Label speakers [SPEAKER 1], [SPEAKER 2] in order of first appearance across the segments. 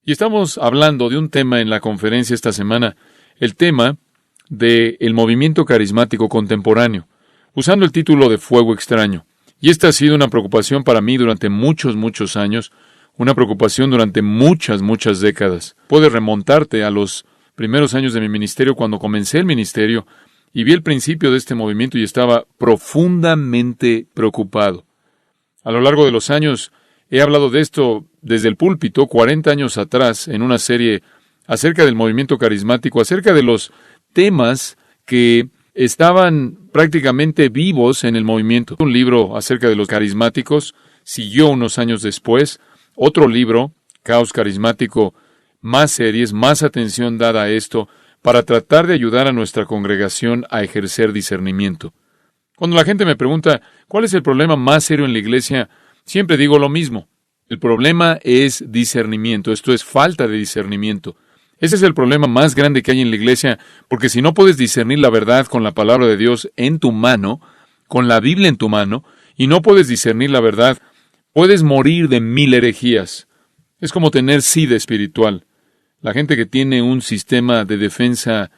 [SPEAKER 1] Y estamos hablando de un tema en la conferencia esta semana, el tema del movimiento carismático contemporáneo, usando el título de Fuego Extraño. Y esta ha sido una preocupación para mí durante muchos años, una preocupación durante muchas décadas. Puedes remontarte a los primeros años de mi ministerio, cuando comencé el ministerio, y vi el principio de este movimiento y estaba profundamente preocupado. A lo largo de los años, he hablado de esto desde el púlpito, 40 años atrás, en una serie acerca del movimiento carismático, acerca de los temas que estaban prácticamente vivos en el movimiento. Un libro acerca de los carismáticos siguió unos años después. Otro libro, Caos Carismático, más series, más atención dada a esto, para tratar de ayudar a nuestra congregación a ejercer discernimiento. Cuando la gente me pregunta, ¿cuál es el problema más serio en la iglesia?, siempre digo lo mismo. El problema es discernimiento, esto es falta de discernimiento. Ese es el problema más grande que hay en la iglesia, porque si no puedes discernir la verdad con la palabra de Dios en tu mano, con la Biblia en tu mano, y no puedes discernir la verdad, puedes morir de 1000 herejías. Es como tener sida espiritual. La gente que tiene un sistema de defensa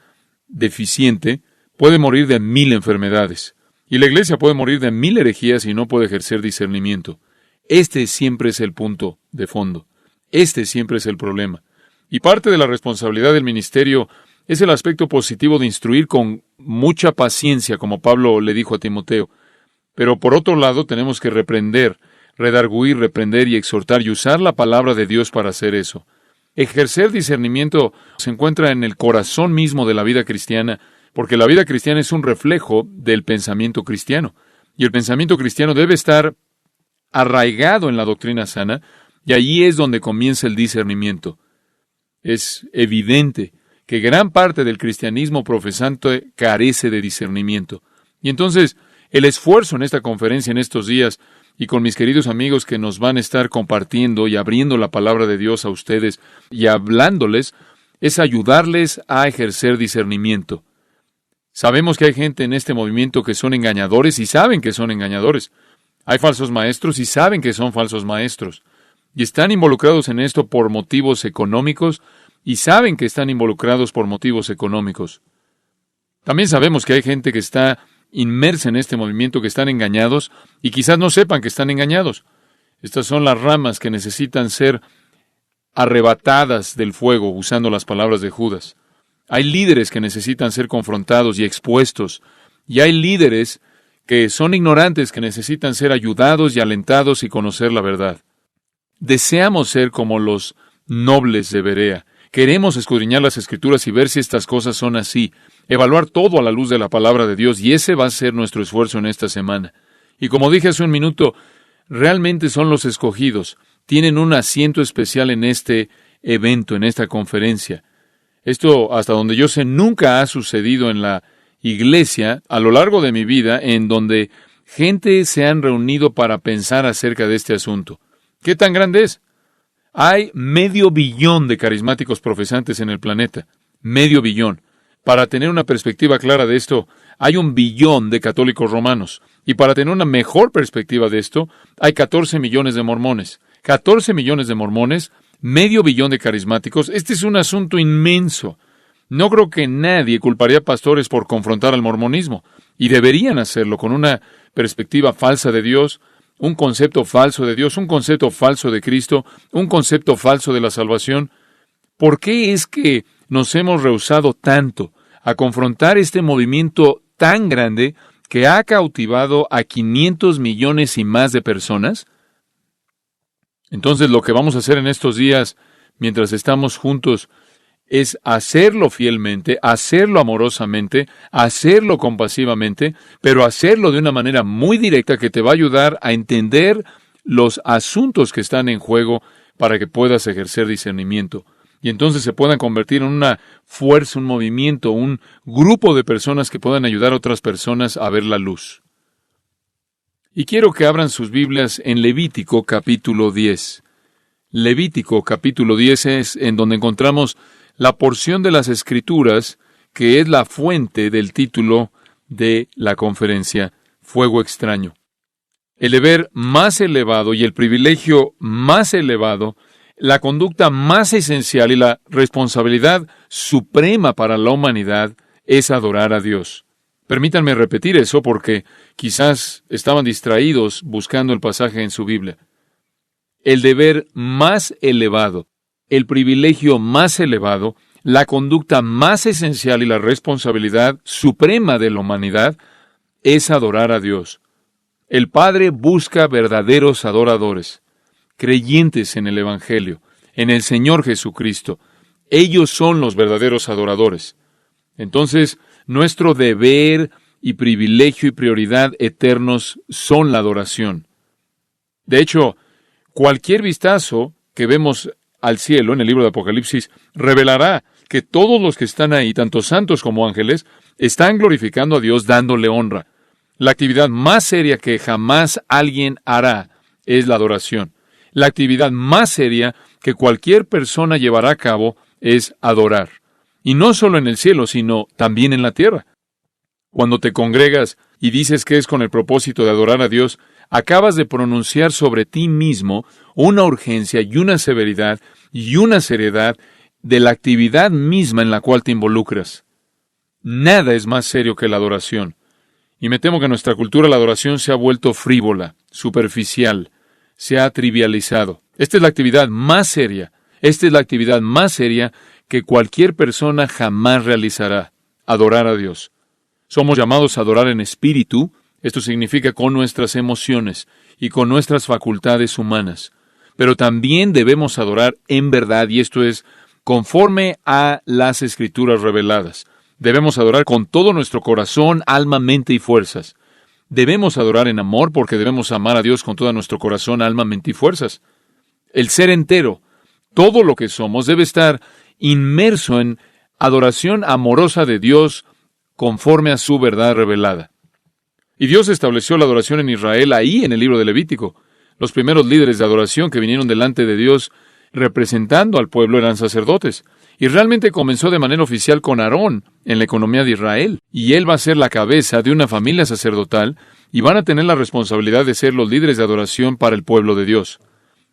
[SPEAKER 1] deficiente puede morir de 1000 enfermedades. Y la iglesia puede morir de 1000 herejías y no puede ejercer discernimiento. Este siempre es el punto de fondo. Este siempre es el problema. Y parte de la responsabilidad del ministerio es el aspecto positivo de instruir con mucha paciencia, como Pablo le dijo a Timoteo. Pero por otro lado, tenemos que reprender, redarguir, reprender y exhortar y usar la palabra de Dios para hacer eso. Ejercer discernimiento se encuentra en el corazón mismo de la vida cristiana, porque la vida cristiana es un reflejo del pensamiento cristiano. Y el pensamiento cristiano debe estar arraigado en la doctrina sana, y allí es donde comienza el discernimiento. Es evidente que gran parte del cristianismo profesante carece de discernimiento. Y entonces, el esfuerzo en esta conferencia en estos días, y con mis queridos amigos que nos van a estar compartiendo y abriendo la palabra de Dios a ustedes y hablándoles, es ayudarles a ejercer discernimiento. Sabemos que hay gente en este movimiento que son engañadores y saben que son engañadores. Hay falsos maestros y saben que son falsos maestros. Y están involucrados en esto por motivos económicos y saben que están involucrados por motivos económicos. También sabemos que hay gente que está inmersa en este movimiento, que están engañados y quizás no sepan que están engañados. Estas son las ramas que necesitan ser arrebatadas del fuego, usando las palabras de Judas. Hay líderes que necesitan ser confrontados y expuestos, y hay líderes que son ignorantes, que necesitan ser ayudados y alentados y conocer la verdad. Deseamos ser como los nobles de Berea. Queremos escudriñar las Escrituras y ver si estas cosas son así, evaluar todo a la luz de la palabra de Dios, y ese va a ser nuestro esfuerzo en esta semana. Y como dije hace un minuto, realmente son los escogidos, tienen un asiento especial en este evento, en esta conferencia. Esto, hasta donde yo sé, nunca ha sucedido en la iglesia a lo largo de mi vida, en donde gente se han reunido para pensar acerca de este asunto. ¿Qué tan grande es? Hay 500 millones de carismáticos profesantes en el planeta. 500 millones. Para tener una perspectiva clara de esto, hay 1 billón de católicos romanos. Y para tener una mejor perspectiva de esto, hay 14 millones de mormones. 14 millones de mormones, 500 millones de carismáticos. Este es un asunto inmenso. No creo que nadie culparía a pastores por confrontar al mormonismo, y deberían hacerlo con una perspectiva falsa de Dios, un concepto falso de Dios, un concepto falso de Cristo, un concepto falso de la salvación. ¿Por qué es que nos hemos rehusado tanto a confrontar este movimiento tan grande que ha cautivado a 500 millones y más de personas? Entonces, lo que vamos a hacer en estos días, mientras estamos juntos, es hacerlo fielmente, hacerlo amorosamente, hacerlo compasivamente, pero hacerlo de una manera muy directa que te va a ayudar a entender los asuntos que están en juego para que puedas ejercer discernimiento. Y entonces se puedan convertir en una fuerza, un movimiento, un grupo de personas que puedan ayudar a otras personas a ver la luz. Y quiero que abran sus Biblias en Levítico capítulo 10. Levítico capítulo 10 es en donde encontramos la porción de las Escrituras que es la fuente del título de la conferencia, Fuego Extraño. El deber más elevado y el privilegio más elevado la conducta más esencial y la responsabilidad suprema para la humanidad es adorar a Dios. Permítanme repetir eso porque quizás estaban distraídos buscando el pasaje en su Biblia. El deber más elevado, el privilegio más elevado, la conducta más esencial y la responsabilidad suprema de la humanidad es adorar a Dios. El Padre busca verdaderos adoradores, creyentes en el Evangelio, en el Señor Jesucristo. Ellos son los verdaderos adoradores. Entonces, nuestro deber y privilegio y prioridad eternos son la adoración. De hecho, cualquier vistazo que vemos al cielo en el libro de Apocalipsis revelará que todos los que están ahí, tanto santos como ángeles, están glorificando a Dios dándole honra. La actividad más seria que jamás alguien hará es la adoración. La actividad más seria que cualquier persona llevará a cabo es adorar. Y no solo en el cielo, sino también en la tierra. Cuando te congregas y dices que es con el propósito de adorar a Dios, acabas de pronunciar sobre ti mismo una urgencia y una severidad y una seriedad de la actividad misma en la cual te involucras. Nada es más serio que la adoración. Y me temo que en nuestra cultura la adoración se ha vuelto frívola, superficial, se ha trivializado. Esta es la actividad más seria. Esta es la actividad más seria que cualquier persona jamás realizará, adorar a Dios. Somos llamados a adorar en espíritu, esto significa con nuestras emociones y con nuestras facultades humanas. Pero también debemos adorar en verdad, y esto es conforme a las Escrituras reveladas. Debemos adorar con todo nuestro corazón, alma, mente y fuerzas. Debemos adorar en amor porque debemos amar a Dios con todo nuestro corazón, alma, mente y fuerzas. El ser entero, todo lo que somos, debe estar inmerso en adoración amorosa de Dios conforme a su verdad revelada. Y Dios estableció la adoración en Israel ahí en el libro de Levítico. Los primeros líderes de adoración que vinieron delante de Dios representando al pueblo eran sacerdotes. Y realmente comenzó de manera oficial con Aarón en la economía de Israel. Y él va a ser la cabeza de una familia sacerdotal y van a tener la responsabilidad de ser los líderes de adoración para el pueblo de Dios.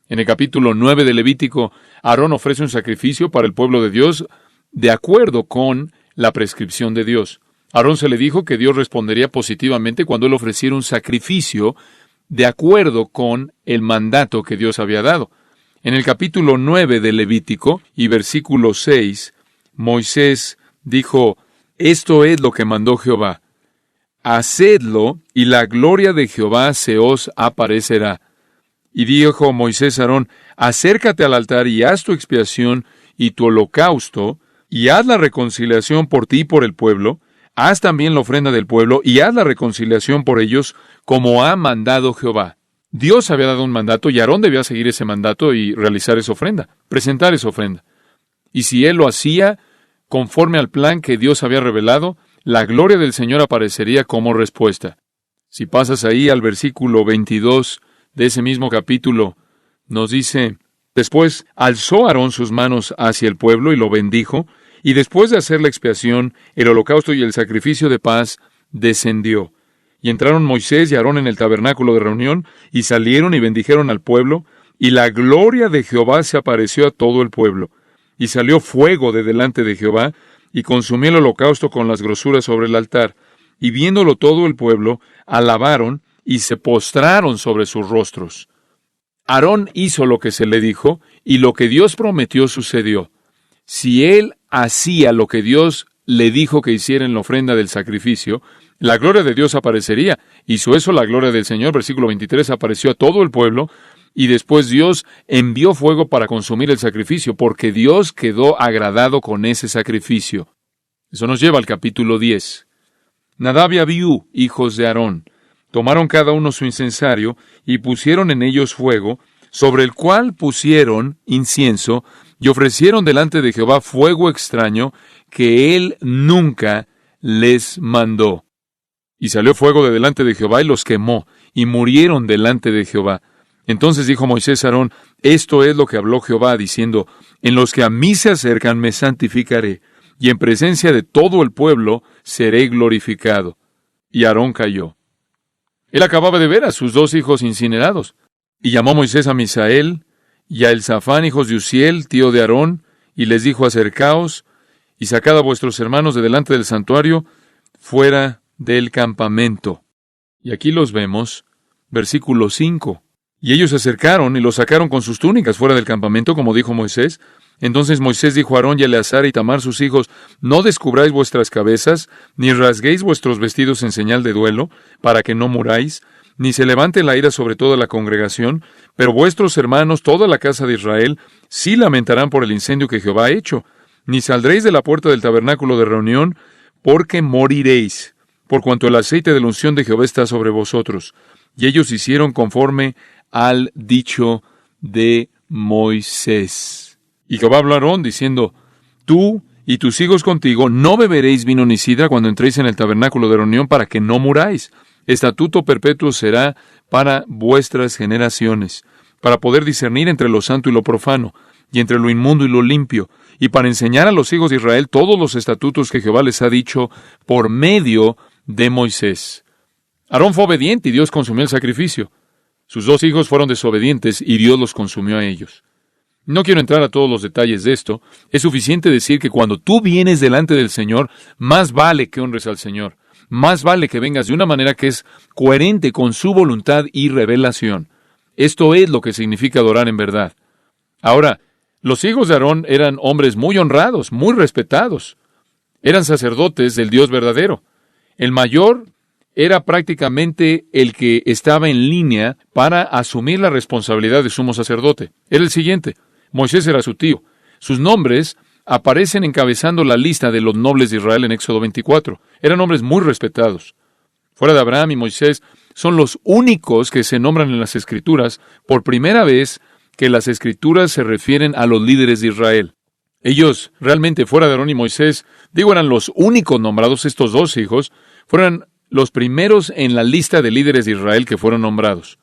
[SPEAKER 1] En el capítulo 9 de Levítico, Aarón ofrece un sacrificio para el pueblo de Dios de acuerdo con la prescripción de Dios. A Aarón se le dijo que Dios respondería positivamente cuando él ofreciera un sacrificio de acuerdo con el mandato que Dios había dado. En el capítulo 9 de Levítico y versículo 6, Moisés dijo, «Esto es lo que mandó Jehová. Hacedlo, y la gloria de Jehová se os aparecerá». Y dijo Moisés a Aarón, «Acércate al altar y haz tu expiación y tu holocausto, y haz la reconciliación por ti y por el pueblo. Haz también la ofrenda del pueblo, y haz la reconciliación por ellos, como ha mandado Jehová». Dios había dado un mandato y Aarón debía seguir ese mandato y realizar esa ofrenda, presentar esa ofrenda. Y si él lo hacía conforme al plan que Dios había revelado, la gloria del Señor aparecería como respuesta. Si pasas ahí al versículo 22 de ese mismo capítulo, nos dice, «Después alzó Aarón sus manos hacia el pueblo y lo bendijo, y después de hacer la expiación, el holocausto y el sacrificio de paz, descendió. Y entraron Moisés y Aarón en el tabernáculo de reunión, y salieron y bendijeron al pueblo, y la gloria de Jehová se apareció a todo el pueblo. Y salió fuego de delante de Jehová, y consumió el holocausto con las grosuras sobre el altar. Y viéndolo todo el pueblo, alabaron, y se postraron sobre sus rostros. Aarón hizo lo que se le dijo, y lo que Dios prometió sucedió. Si él hacía lo que Dios le dijo que hiciera en la ofrenda del sacrificio, la gloria de Dios aparecería. Hizo eso la gloria del Señor, versículo 23, apareció a todo el pueblo, y después Dios envió fuego para consumir el sacrificio, porque Dios quedó agradado con ese sacrificio. Eso nos lleva al capítulo 10. Nadab y Abiú, hijos de Aarón, tomaron cada uno su incensario, y pusieron en ellos fuego, sobre el cual pusieron incienso, y ofrecieron delante de Jehová fuego extraño, que él nunca les mandó. Y salió fuego de delante de Jehová y los quemó, y murieron delante de Jehová. Entonces dijo Moisés a Aarón, «Esto es lo que habló Jehová, diciendo, en los que a mí se acercan me santificaré, y en presencia de todo el pueblo seré glorificado». Y Aarón cayó. Él acababa de ver a sus 2 hijos incinerados. Y llamó Moisés a Misael y a Elzafán, hijos de Uziel, tío de Aarón, y les dijo: acercaos y sacad a vuestros hermanos de delante del santuario, fuera del campamento. Y aquí los vemos, versículo 5. Y ellos se acercaron y los sacaron con sus túnicas fuera del campamento, como dijo Moisés. Entonces Moisés dijo a Aarón y a Eleazar y Tamar sus hijos: no descubráis vuestras cabezas, ni rasguéis vuestros vestidos en señal de duelo, para que no muráis, ni se levante la ira sobre toda la congregación, pero vuestros hermanos, toda la casa de Israel, sí lamentarán por el incendio que Jehová ha hecho. Ni saldréis de la puerta del tabernáculo de reunión, porque moriréis, por cuanto el aceite de la unción de Jehová está sobre vosotros. Y ellos hicieron conforme al dicho de Moisés. Y Jehová habló a Aarón diciendo: tú y tus hijos contigo no beberéis vino ni sidra cuando entréis en el tabernáculo de reunión, para que no muráis. Estatuto perpetuo será para vuestras generaciones, para poder discernir entre lo santo y lo profano, y entre lo inmundo y lo limpio, y para enseñar a los hijos de Israel todos los estatutos que Jehová les ha dicho por medio de Moisés. Aarón fue obediente y Dios consumió el sacrificio. Sus 2 hijos fueron desobedientes y Dios los consumió a ellos. No quiero entrar a todos los detalles de esto. Es suficiente decir que cuando tú vienes delante del Señor, más vale que honres al Señor. Más vale que vengas de una manera que es coherente con su voluntad y revelación. Esto es lo que significa adorar en verdad. Ahora, los hijos de Aarón eran hombres muy honrados, muy respetados. Eran sacerdotes del Dios verdadero. El mayor era prácticamente el que estaba en línea para asumir la responsabilidad de sumo sacerdote. Era el siguiente: Moisés era su tío. Sus nombres aparecen encabezando la lista de los nobles de Israel en Éxodo 24. Eran hombres muy respetados. Fuera de Abraham y Moisés, son los únicos que se nombran en las Escrituras por primera vez que las Escrituras se refieren a los líderes de Israel. Ellos, realmente, fuera de Aarón y Moisés, eran los únicos nombrados. Estos 2 hijos fueron los primeros en la lista de líderes de Israel que fueron nombrados.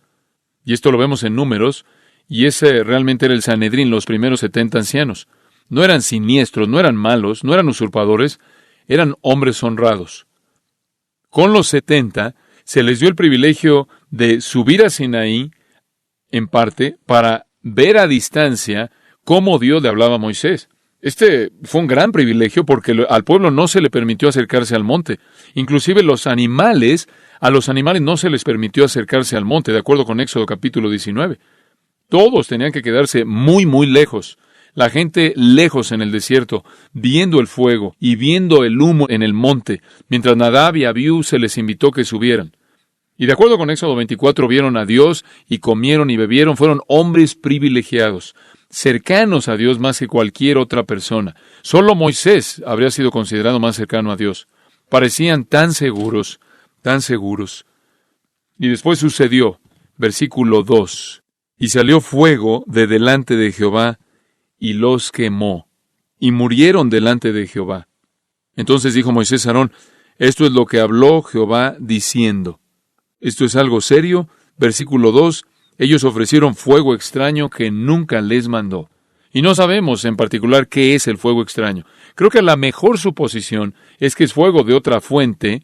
[SPEAKER 1] Y esto lo vemos en Números, y ese realmente era el Sanedrín, los primeros 70 ancianos. No eran siniestros, no eran malos, no eran usurpadores, eran hombres honrados. Con los 70 se les dio el privilegio de subir a Sinaí, en parte, para ver a distancia cómo Dios le hablaba a Moisés. Este fue un gran privilegio porque al pueblo no se le permitió acercarse al monte. Inclusive a los animales no se les permitió acercarse al monte, de acuerdo con Éxodo capítulo 19. Todos tenían que quedarse muy, muy lejos. La gente lejos en el desierto, viendo el fuego y viendo el humo en el monte, mientras Nadab y Abiú se les invitó que subieran. Y de acuerdo con Éxodo 24, vieron a Dios y comieron y bebieron. Fueron hombres privilegiados, cercanos a Dios más que cualquier otra persona. Solo Moisés habría sido considerado más cercano a Dios. Parecían tan seguros, tan seguros. Y después sucedió, versículo 2, y salió fuego de delante de Jehová, y los quemó, y murieron delante de Jehová. Entonces dijo Moisés a Aarón: esto es lo que habló Jehová diciendo. Esto es algo serio. Versículo 2, ellos ofrecieron fuego extraño que nunca les mandó. Y no sabemos en particular qué es el fuego extraño. Creo que la mejor suposición es que es fuego de otra fuente,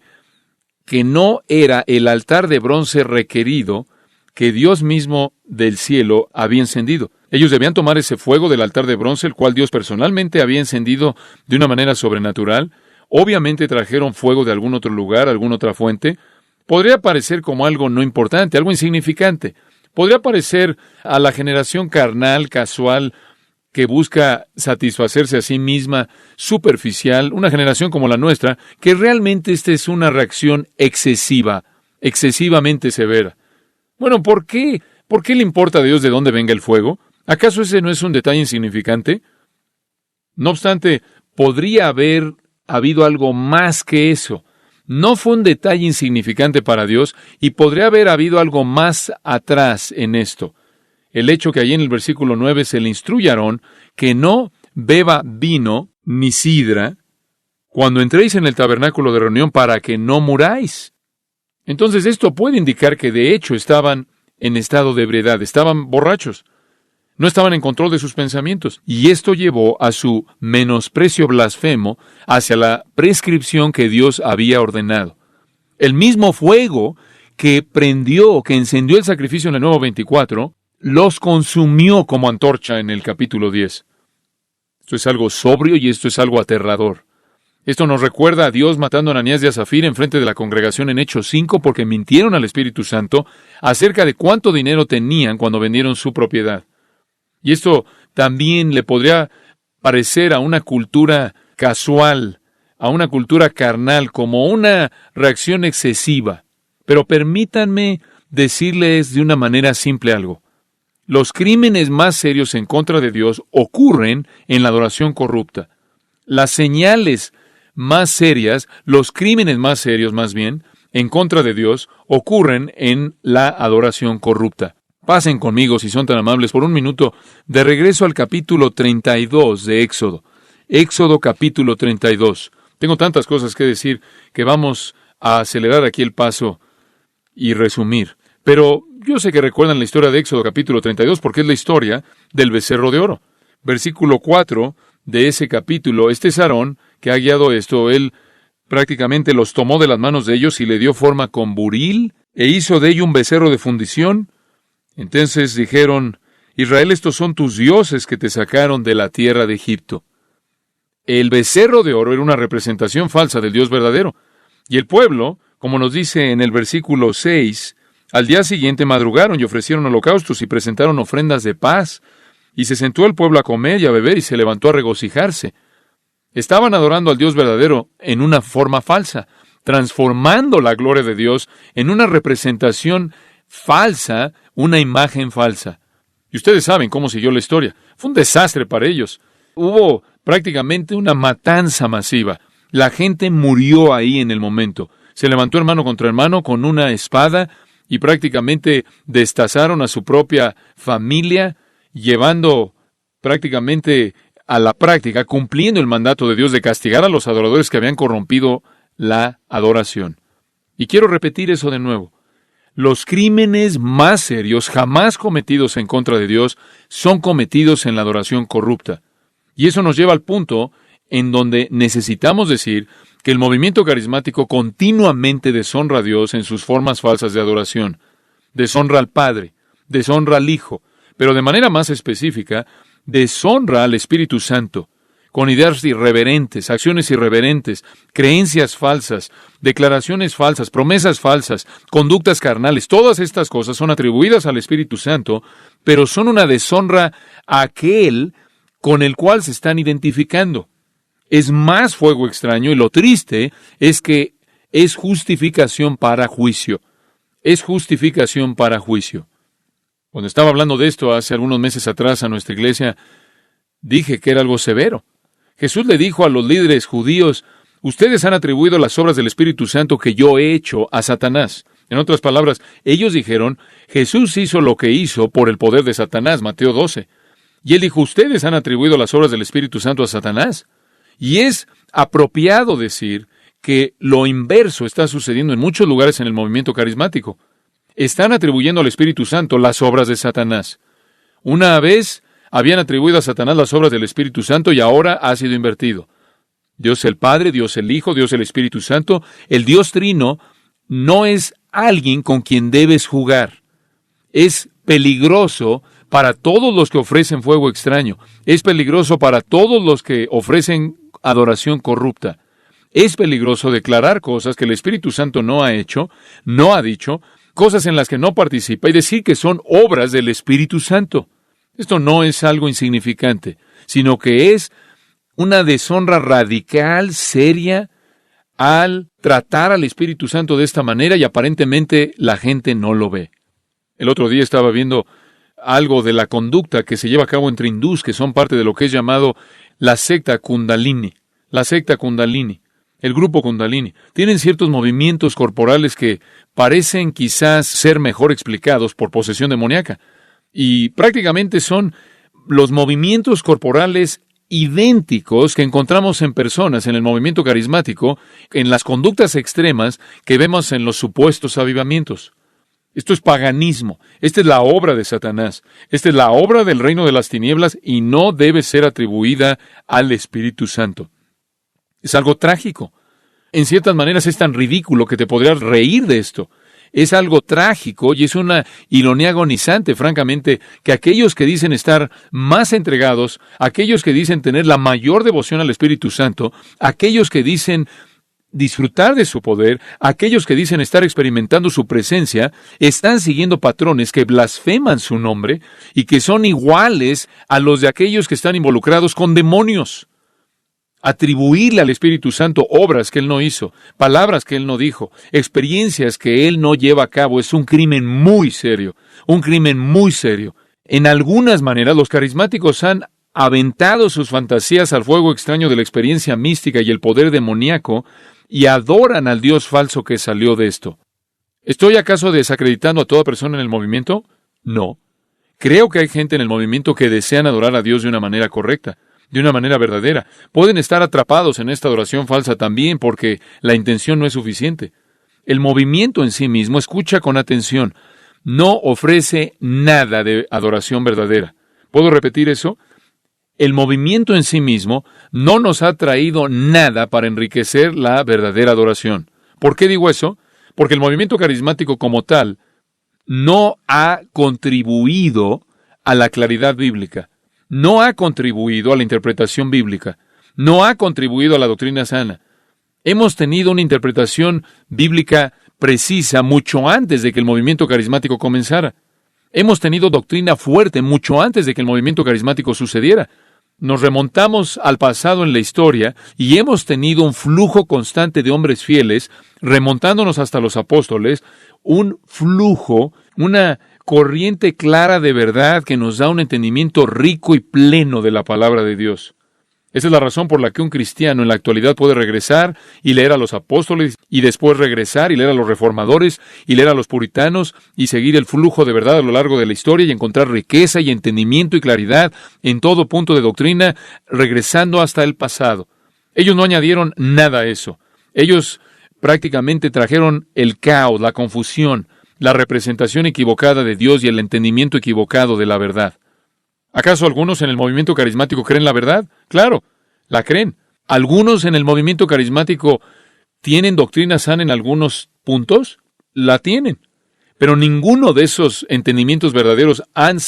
[SPEAKER 1] que no era el altar de bronce requerido que Dios mismo del cielo había encendido. Ellos debían tomar ese fuego del altar de bronce, el cual Dios personalmente había encendido de una manera sobrenatural. Obviamente trajeron fuego de algún otro lugar, alguna otra fuente. Podría parecer como algo no importante, algo insignificante. Podría parecer a la generación carnal, casual, que busca satisfacerse a sí misma, superficial, una generación como la nuestra, que realmente esta es una reacción excesiva, excesivamente severa. Bueno, ¿por qué? ¿Por qué le importa a Dios de dónde venga el fuego? ¿Acaso ese no es un detalle insignificante? No obstante, podría haber habido algo más que eso. No fue un detalle insignificante para Dios y podría haber habido algo más atrás en esto. El hecho que allí en el versículo 9 se le instruye a Aarón que no beba vino ni sidra cuando entréis en el tabernáculo de reunión para que no muráis. Entonces esto puede indicar que de hecho estaban en estado de ebriedad, estaban borrachos. No estaban en control de sus pensamientos, y esto llevó a su menosprecio blasfemo hacia la prescripción que Dios había ordenado. El mismo fuego que encendió el sacrificio en el Nuevo 24, los consumió como antorcha en el capítulo 10. Esto es algo sobrio y esto es algo aterrador. Esto nos recuerda a Dios matando a Ananías y a Zafira en frente de la congregación en Hechos 5 porque mintieron al Espíritu Santo acerca de cuánto dinero tenían cuando vendieron su propiedad. Y esto también le podría parecer a una cultura casual, a una cultura carnal, como una reacción excesiva. Pero permítanme decirles de una manera simple algo. Los crímenes más serios en contra de Dios ocurren en la adoración corrupta. Las señales más serias, los crímenes más serios más bien, en contra de Dios, ocurren en la adoración corrupta. Pasen conmigo, si son tan amables, por un minuto, de regreso al capítulo 32 de Éxodo. Éxodo capítulo 32. Tengo tantas cosas que decir que vamos a acelerar aquí el paso y resumir. Pero yo sé que recuerdan la historia de Éxodo capítulo 32 porque es la historia del becerro de oro. Versículo 4 de ese capítulo, este es Aarón que ha guiado esto. Él prácticamente los tomó de las manos de ellos y le dio forma con buril e hizo de ello un becerro de fundición. Entonces dijeron: Israel, estos son tus dioses que te sacaron de la tierra de Egipto. El becerro de oro era una representación falsa del Dios verdadero. Y el pueblo, como nos dice en el versículo 6, al día siguiente madrugaron y ofrecieron holocaustos y presentaron ofrendas de paz. Y se sentó el pueblo a comer y a beber y se levantó a regocijarse. Estaban adorando al Dios verdadero en una forma falsa, transformando la gloria de Dios en una representación falsa, una imagen falsa. Y ustedes saben cómo siguió la historia. Fue un desastre para ellos. Hubo prácticamente una matanza masiva. La gente murió ahí en el momento. Se levantó hermano contra hermano con una espada y prácticamente destazaron a su propia familia, llevando prácticamente a la práctica, cumpliendo el mandato de Dios de castigar a los adoradores que habían corrompido la adoración. Y quiero repetir eso de nuevo. Los crímenes más serios jamás cometidos en contra de Dios son cometidos en la adoración corrupta. Y eso nos lleva al punto en donde necesitamos decir que el movimiento carismático continuamente deshonra a Dios en sus formas falsas de adoración. Deshonra al Padre, deshonra al Hijo, pero de manera más específica, deshonra al Espíritu Santo, con ideas irreverentes, acciones irreverentes, creencias falsas, declaraciones falsas, promesas falsas, conductas carnales. Todas estas cosas son atribuidas al Espíritu Santo, pero son una deshonra a aquel con el cual se están identificando. Es más fuego extraño y lo triste es que es justificación para juicio. Es justificación para juicio. Cuando estaba hablando de esto hace algunos meses atrás a nuestra iglesia, dije que era algo severo. Jesús le dijo a los líderes judíos: ustedes han atribuido las obras del Espíritu Santo que yo he hecho a Satanás. En otras palabras, ellos dijeron: Jesús hizo lo que hizo por el poder de Satanás, Mateo 12. Y él dijo: ustedes han atribuido las obras del Espíritu Santo a Satanás. Y es apropiado decir que lo inverso está sucediendo en muchos lugares en el movimiento carismático. Están atribuyendo al Espíritu Santo las obras de Satanás. Una vez habían atribuido a Satanás las obras del Espíritu Santo y ahora ha sido invertido. Dios el Padre, Dios el Hijo, Dios el Espíritu Santo, el Dios Trino, no es alguien con quien debes jugar. Es peligroso para todos los que ofrecen fuego extraño. Es peligroso para todos los que ofrecen adoración corrupta. Es peligroso declarar cosas que el Espíritu Santo no ha hecho, no ha dicho, cosas en las que no participa y decir que son obras del Espíritu Santo. Esto no es algo insignificante, sino que es una deshonra radical, seria, al tratar al Espíritu Santo de esta manera y aparentemente la gente no lo ve. El otro día estaba viendo algo de la conducta que se lleva a cabo entre hindús, que son parte de lo que es llamado la secta Kundalini. La secta Kundalini, el grupo Kundalini. Tienen ciertos movimientos corporales que parecen quizás ser mejor explicados por posesión demoníaca. Y prácticamente son los movimientos corporales idénticos que encontramos en personas en el movimiento carismático, en las conductas extremas que vemos en los supuestos avivamientos. Esto es paganismo. Esta es la obra de Satanás. Esta es la obra del reino de las tinieblas y no debe ser atribuida al Espíritu Santo. Es algo trágico. En ciertas maneras es tan ridículo que te podrías reír de esto. Es algo trágico y es una ironía agonizante, francamente, que aquellos que dicen estar más entregados, aquellos que dicen tener la mayor devoción al Espíritu Santo, aquellos que dicen disfrutar de su poder, aquellos que dicen estar experimentando su presencia, están siguiendo patrones que blasfeman su nombre y que son iguales a los de aquellos que están involucrados con demonios. Atribuirle al Espíritu Santo obras que Él no hizo, palabras que Él no dijo, experiencias que Él no lleva a cabo, es un crimen muy serio, un crimen muy serio. En algunas maneras, los carismáticos han aventado sus fantasías al fuego extraño de la experiencia mística y el poder demoníaco, y adoran al Dios falso que salió de esto. ¿Estoy acaso desacreditando a toda persona en el movimiento? No. Creo que hay gente en el movimiento que desean adorar a Dios de una manera correcta, de una manera verdadera. Pueden estar atrapados en esta adoración falsa también porque la intención no es suficiente. El movimiento en sí mismo, escucha con atención, no ofrece nada de adoración verdadera. ¿Puedo repetir eso? El movimiento en sí mismo no nos ha traído nada para enriquecer la verdadera adoración. ¿Por qué digo eso? Porque el movimiento carismático como tal no ha contribuido a la claridad bíblica, no ha contribuido a la interpretación bíblica, no ha contribuido a la doctrina sana. Hemos tenido una interpretación bíblica precisa mucho antes de que el movimiento carismático comenzara. Hemos tenido doctrina fuerte mucho antes de que el movimiento carismático sucediera. Nos remontamos al pasado en la historia y hemos tenido un flujo constante de hombres fieles, remontándonos hasta los apóstoles, un flujo, una corriente clara de verdad que nos da un entendimiento rico y pleno de la palabra de Dios. Esa es la razón por la que un cristiano en la actualidad puede regresar y leer a los apóstoles y después regresar y leer a los reformadores y leer a los puritanos y seguir el flujo de verdad a lo largo de la historia y encontrar riqueza y entendimiento y claridad en todo punto de doctrina, regresando hasta el pasado. Ellos no añadieron nada a eso. Ellos prácticamente trajeron el caos, la confusión, la representación equivocada de Dios y el entendimiento equivocado de la verdad. ¿Acaso algunos en el movimiento carismático creen la verdad? Claro, la creen. ¿Algunos en el movimiento carismático tienen doctrina sana en algunos puntos? La tienen. Pero ninguno de esos entendimientos verdaderos han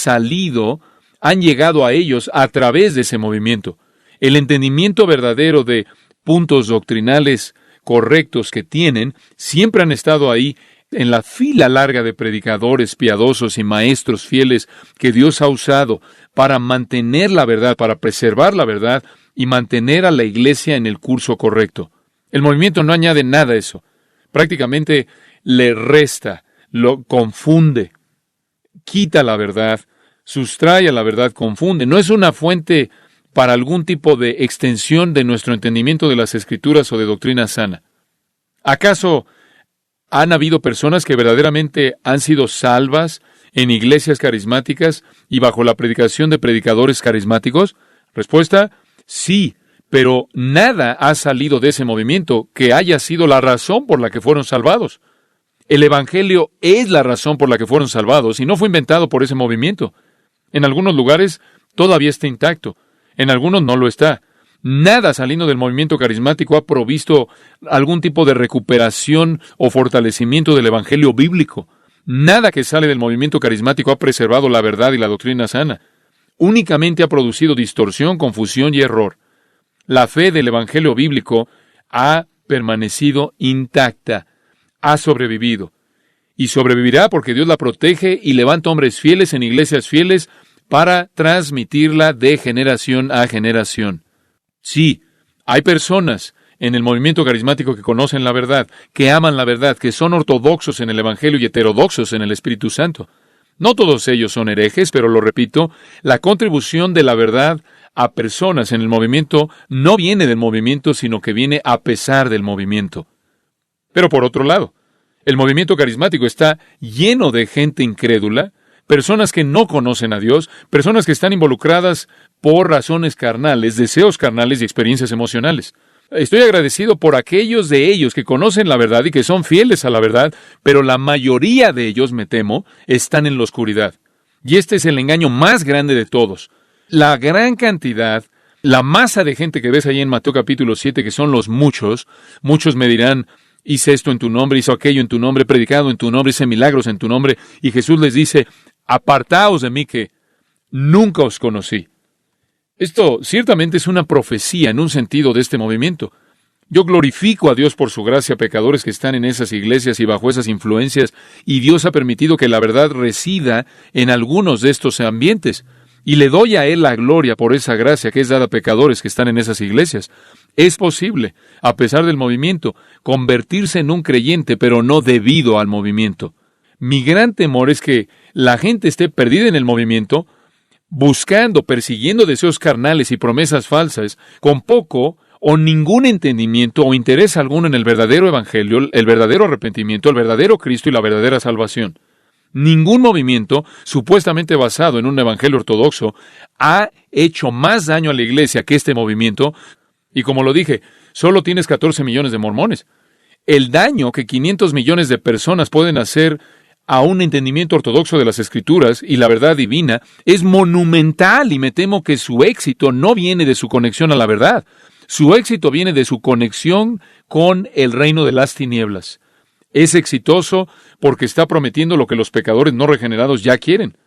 [SPEAKER 1] llegado a ellos a través de ese movimiento. El entendimiento verdadero de puntos doctrinales correctos que tienen siempre han estado ahí en la fila larga de predicadores piadosos y maestros fieles que Dios ha usado para mantener la verdad, para preservar la verdad y mantener a la iglesia en el curso correcto. El movimiento no añade nada a eso. Prácticamente le resta, lo confunde, quita la verdad, sustrae a la verdad, confunde. No es una fuente para algún tipo de extensión de nuestro entendimiento de las Escrituras o de doctrina sana. ¿Acaso han habido personas que verdaderamente han sido salvas en iglesias carismáticas y bajo la predicación de predicadores carismáticos? Respuesta, sí, pero nada ha salido de ese movimiento que haya sido la razón por la que fueron salvados. El Evangelio es la razón por la que fueron salvados y no fue inventado por ese movimiento. En algunos lugares todavía está intacto, en algunos no lo está. Nada saliendo del movimiento carismático ha provisto algún tipo de recuperación o fortalecimiento del Evangelio bíblico. Nada que sale del movimiento carismático ha preservado la verdad y la doctrina sana. Únicamente ha producido distorsión, confusión y error. La fe del Evangelio bíblico ha permanecido intacta, ha sobrevivido. Y sobrevivirá porque Dios la protege y levanta hombres fieles en iglesias fieles para transmitirla de generación a generación. Sí, hay personas en el movimiento carismático que conocen la verdad, que aman la verdad, que son ortodoxos en el Evangelio y heterodoxos en el Espíritu Santo. No todos ellos son herejes, pero lo repito, la contribución de la verdad a personas en el movimiento no viene del movimiento, sino que viene a pesar del movimiento. Pero por otro lado, el movimiento carismático está lleno de gente incrédula, personas que no conocen a Dios, personas que están involucradas por razones carnales, deseos carnales y experiencias emocionales. Estoy agradecido por aquellos de ellos que conocen la verdad y que son fieles a la verdad, pero la mayoría de ellos, me temo, están en la oscuridad. Y este es el engaño más grande de todos. La gran cantidad, la masa de gente que ves ahí en Mateo capítulo 7, que son los muchos me dirán, hice esto en tu nombre, hizo aquello en tu nombre, he predicado en tu nombre, hice milagros en tu nombre. Y Jesús les dice, apartaos de mí que nunca os conocí. Esto ciertamente es una profecía en un sentido de este movimiento. Yo glorifico a Dios por su gracia a pecadores que están en esas iglesias y bajo esas influencias, y Dios ha permitido que la verdad resida en algunos de estos ambientes. Y le doy a Él la gloria por esa gracia que es dada a pecadores que están en esas iglesias. Es posible, a pesar del movimiento, convertirse en un creyente, pero no debido al movimiento. Mi gran temor es que la gente esté perdida en el movimiento, buscando, persiguiendo deseos carnales y promesas falsas, con poco o ningún entendimiento o interés alguno en el verdadero evangelio, el verdadero arrepentimiento, el verdadero Cristo y la verdadera salvación. Ningún movimiento, supuestamente basado en un evangelio ortodoxo, ha hecho más daño a la iglesia que este movimiento, y como lo dije, solo tienes 14 millones de mormones. El daño que 500 millones de personas pueden hacer a un entendimiento ortodoxo de las Escrituras y la verdad divina es monumental, y me temo que su éxito no viene de su conexión a la verdad. Su éxito viene de su conexión con el reino de las tinieblas. Es exitoso porque está prometiendo lo que los pecadores no regenerados ya quieren.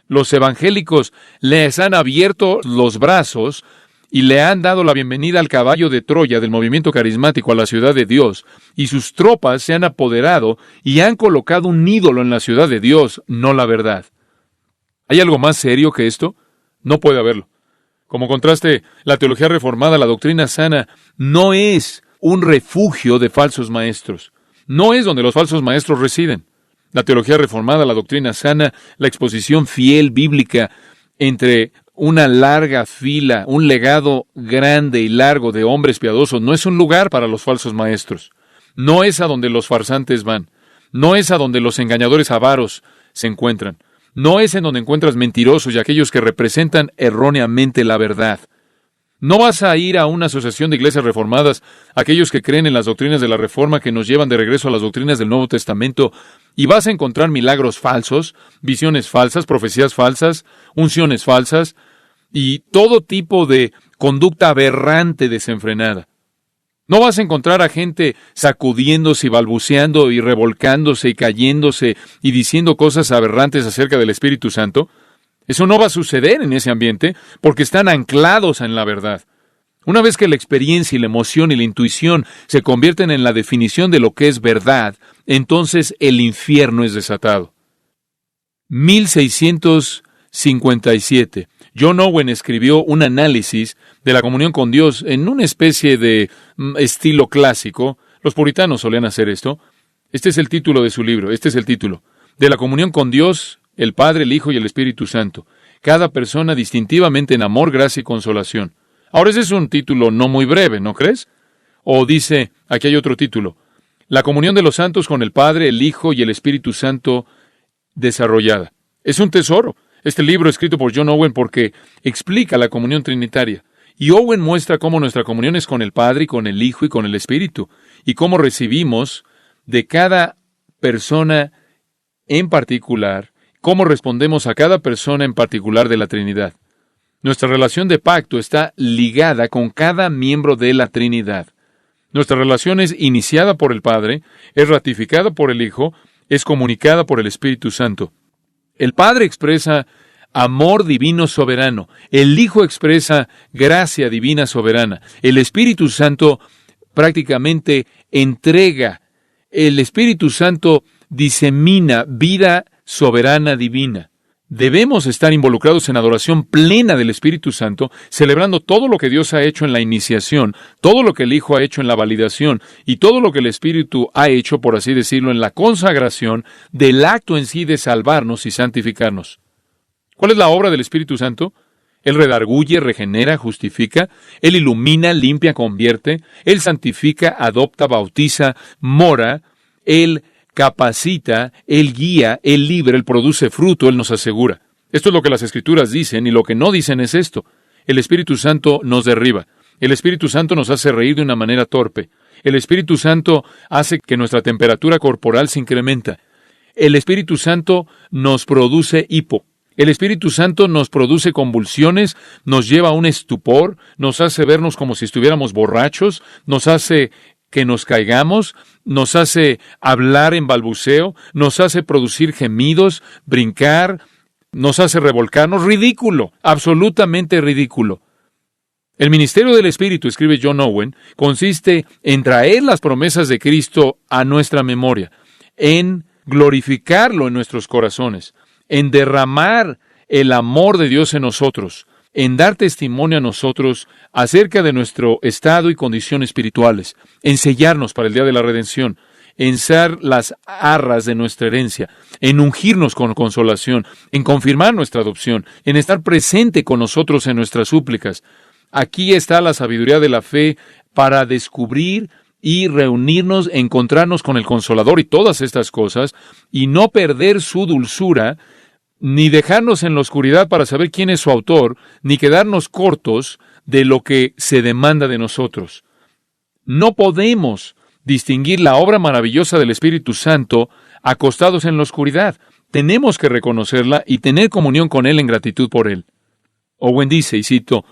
[SPEAKER 1] Los evangélicos les han abierto los brazos y le han dado la bienvenida al caballo de Troya del movimiento carismático a la ciudad de Dios, y sus tropas se han apoderado y han colocado un ídolo en la ciudad de Dios, no la verdad. ¿Hay algo más serio que esto? No puede haberlo. Como contraste, la teología reformada, la doctrina sana, no es un refugio de falsos maestros. No es donde los falsos maestros residen. La teología reformada, la doctrina sana, la exposición fiel bíblica entre una larga fila, un legado grande y largo de hombres piadosos, no es un lugar para los falsos maestros. No es a donde los farsantes van. No es a donde los engañadores avaros se encuentran. No es en donde encuentras mentirosos y aquellos que representan erróneamente la verdad. No vas a ir a una asociación de iglesias reformadas, aquellos que creen en las doctrinas de la Reforma que nos llevan de regreso a las doctrinas del Nuevo Testamento, y vas a encontrar milagros falsos, visiones falsas, profecías falsas, unciones falsas, y todo tipo de conducta aberrante desenfrenada. No vas a encontrar a gente sacudiéndose y balbuceando y revolcándose y cayéndose y diciendo cosas aberrantes acerca del Espíritu Santo. Eso no va a suceder en ese ambiente porque están anclados en la verdad. Una vez que la experiencia y la emoción y la intuición se convierten en la definición de lo que es verdad, entonces el infierno es desatado. 1657. John Owen escribió un análisis de la comunión con Dios en una especie de estilo clásico. Los puritanos solían hacer esto. Este es el título de su libro. Este es el título. De la comunión con Dios, el Padre, el Hijo y el Espíritu Santo. Cada persona distintivamente en amor, gracia y consolación. Ahora, ese es un título no muy breve, ¿no crees? O dice, aquí hay otro título. La comunión de los santos con el Padre, el Hijo y el Espíritu Santo desarrollada. Es un tesoro. Este libro escrito por John Owen porque explica la comunión trinitaria. Y Owen muestra cómo nuestra comunión es con el Padre y con el Hijo y con el Espíritu. Y cómo recibimos de cada persona en particular, cómo respondemos a cada persona en particular de la Trinidad. Nuestra relación de pacto está ligada con cada miembro de la Trinidad. Nuestra relación es iniciada por el Padre, es ratificada por el Hijo, es comunicada por el Espíritu Santo. El Padre expresa amor divino soberano. El Hijo expresa gracia divina soberana. El Espíritu Santo prácticamente entrega. El Espíritu Santo disemina vida soberana divina. Debemos estar involucrados en adoración plena del Espíritu Santo, celebrando todo lo que Dios ha hecho en la iniciación, todo lo que el Hijo ha hecho en la validación y todo lo que el Espíritu ha hecho, por así decirlo, en la consagración del acto en sí de salvarnos y santificarnos. ¿Cuál es la obra del Espíritu Santo? Él redarguye, regenera, justifica, Él ilumina, limpia, convierte, Él santifica, adopta, bautiza, mora, Él capacita, Él guía, Él libra, Él produce fruto, Él nos asegura. Esto es lo que las Escrituras dicen, y lo que no dicen es esto. El Espíritu Santo nos derriba. El Espíritu Santo nos hace reír de una manera torpe. El Espíritu Santo hace que nuestra temperatura corporal se incrementa. El Espíritu Santo nos produce hipo. El Espíritu Santo nos produce convulsiones, nos lleva a un estupor, nos hace vernos como si estuviéramos borrachos, nos hace que nos caigamos, nos hace hablar en balbuceo, nos hace producir gemidos, brincar, nos hace revolcarnos. Ridículo, absolutamente ridículo. El ministerio del Espíritu, escribe John Owen, consiste en traer las promesas de Cristo a nuestra memoria, en glorificarlo en nuestros corazones, en derramar el amor de Dios en nosotros, en dar testimonio a nosotros acerca de nuestro estado y condición espirituales, en sellarnos para el día de la redención, en ser las arras de nuestra herencia, en ungirnos con consolación, en confirmar nuestra adopción, en estar presente con nosotros en nuestras súplicas. Aquí está la sabiduría de la fe para descubrir y reunirnos, encontrarnos con el Consolador y todas estas cosas, y no perder su dulzura, ni dejarnos en la oscuridad para saber quién es su autor, ni quedarnos cortos de lo que se demanda de nosotros. No podemos distinguir la obra maravillosa del Espíritu Santo acostados en la oscuridad. Tenemos que reconocerla y tener comunión con Él en gratitud por Él. Owen dice, y cito,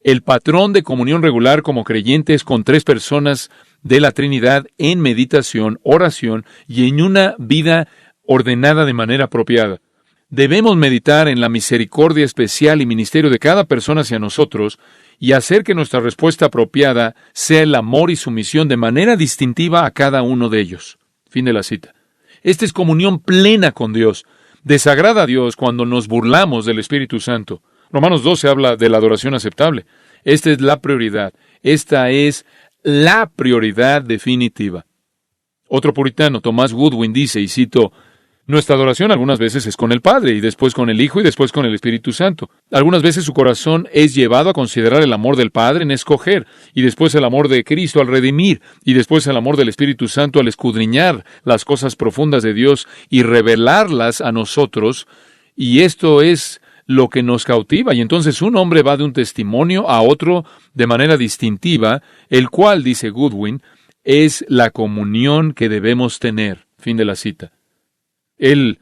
[SPEAKER 1] el patrón de comunión regular como creyentes con 3 personas de la Trinidad en meditación, oración y en una vida ordenada de manera apropiada. Debemos meditar en la misericordia especial y ministerio de cada persona hacia nosotros y hacer que nuestra respuesta apropiada sea el amor y sumisión de manera distintiva a cada uno de ellos. Fin de la cita. Esta es comunión plena con Dios. Desagrada a Dios cuando nos burlamos del Espíritu Santo. Romanos 12 habla de la adoración aceptable. Esta es la prioridad. Esta es la prioridad definitiva. Otro puritano, Thomas Goodwin, dice, y cito, nuestra adoración algunas veces es con el Padre, y después con el Hijo, y después con el Espíritu Santo. Algunas veces su corazón es llevado a considerar el amor del Padre en escoger, y después el amor de Cristo al redimir, y después el amor del Espíritu Santo al escudriñar las cosas profundas de Dios y revelarlas a nosotros, y esto es lo que nos cautiva, y entonces un hombre va de un testimonio a otro de manera distintiva, el cual, dice Goodwin, es la comunión que debemos tener. Fin de la cita. Él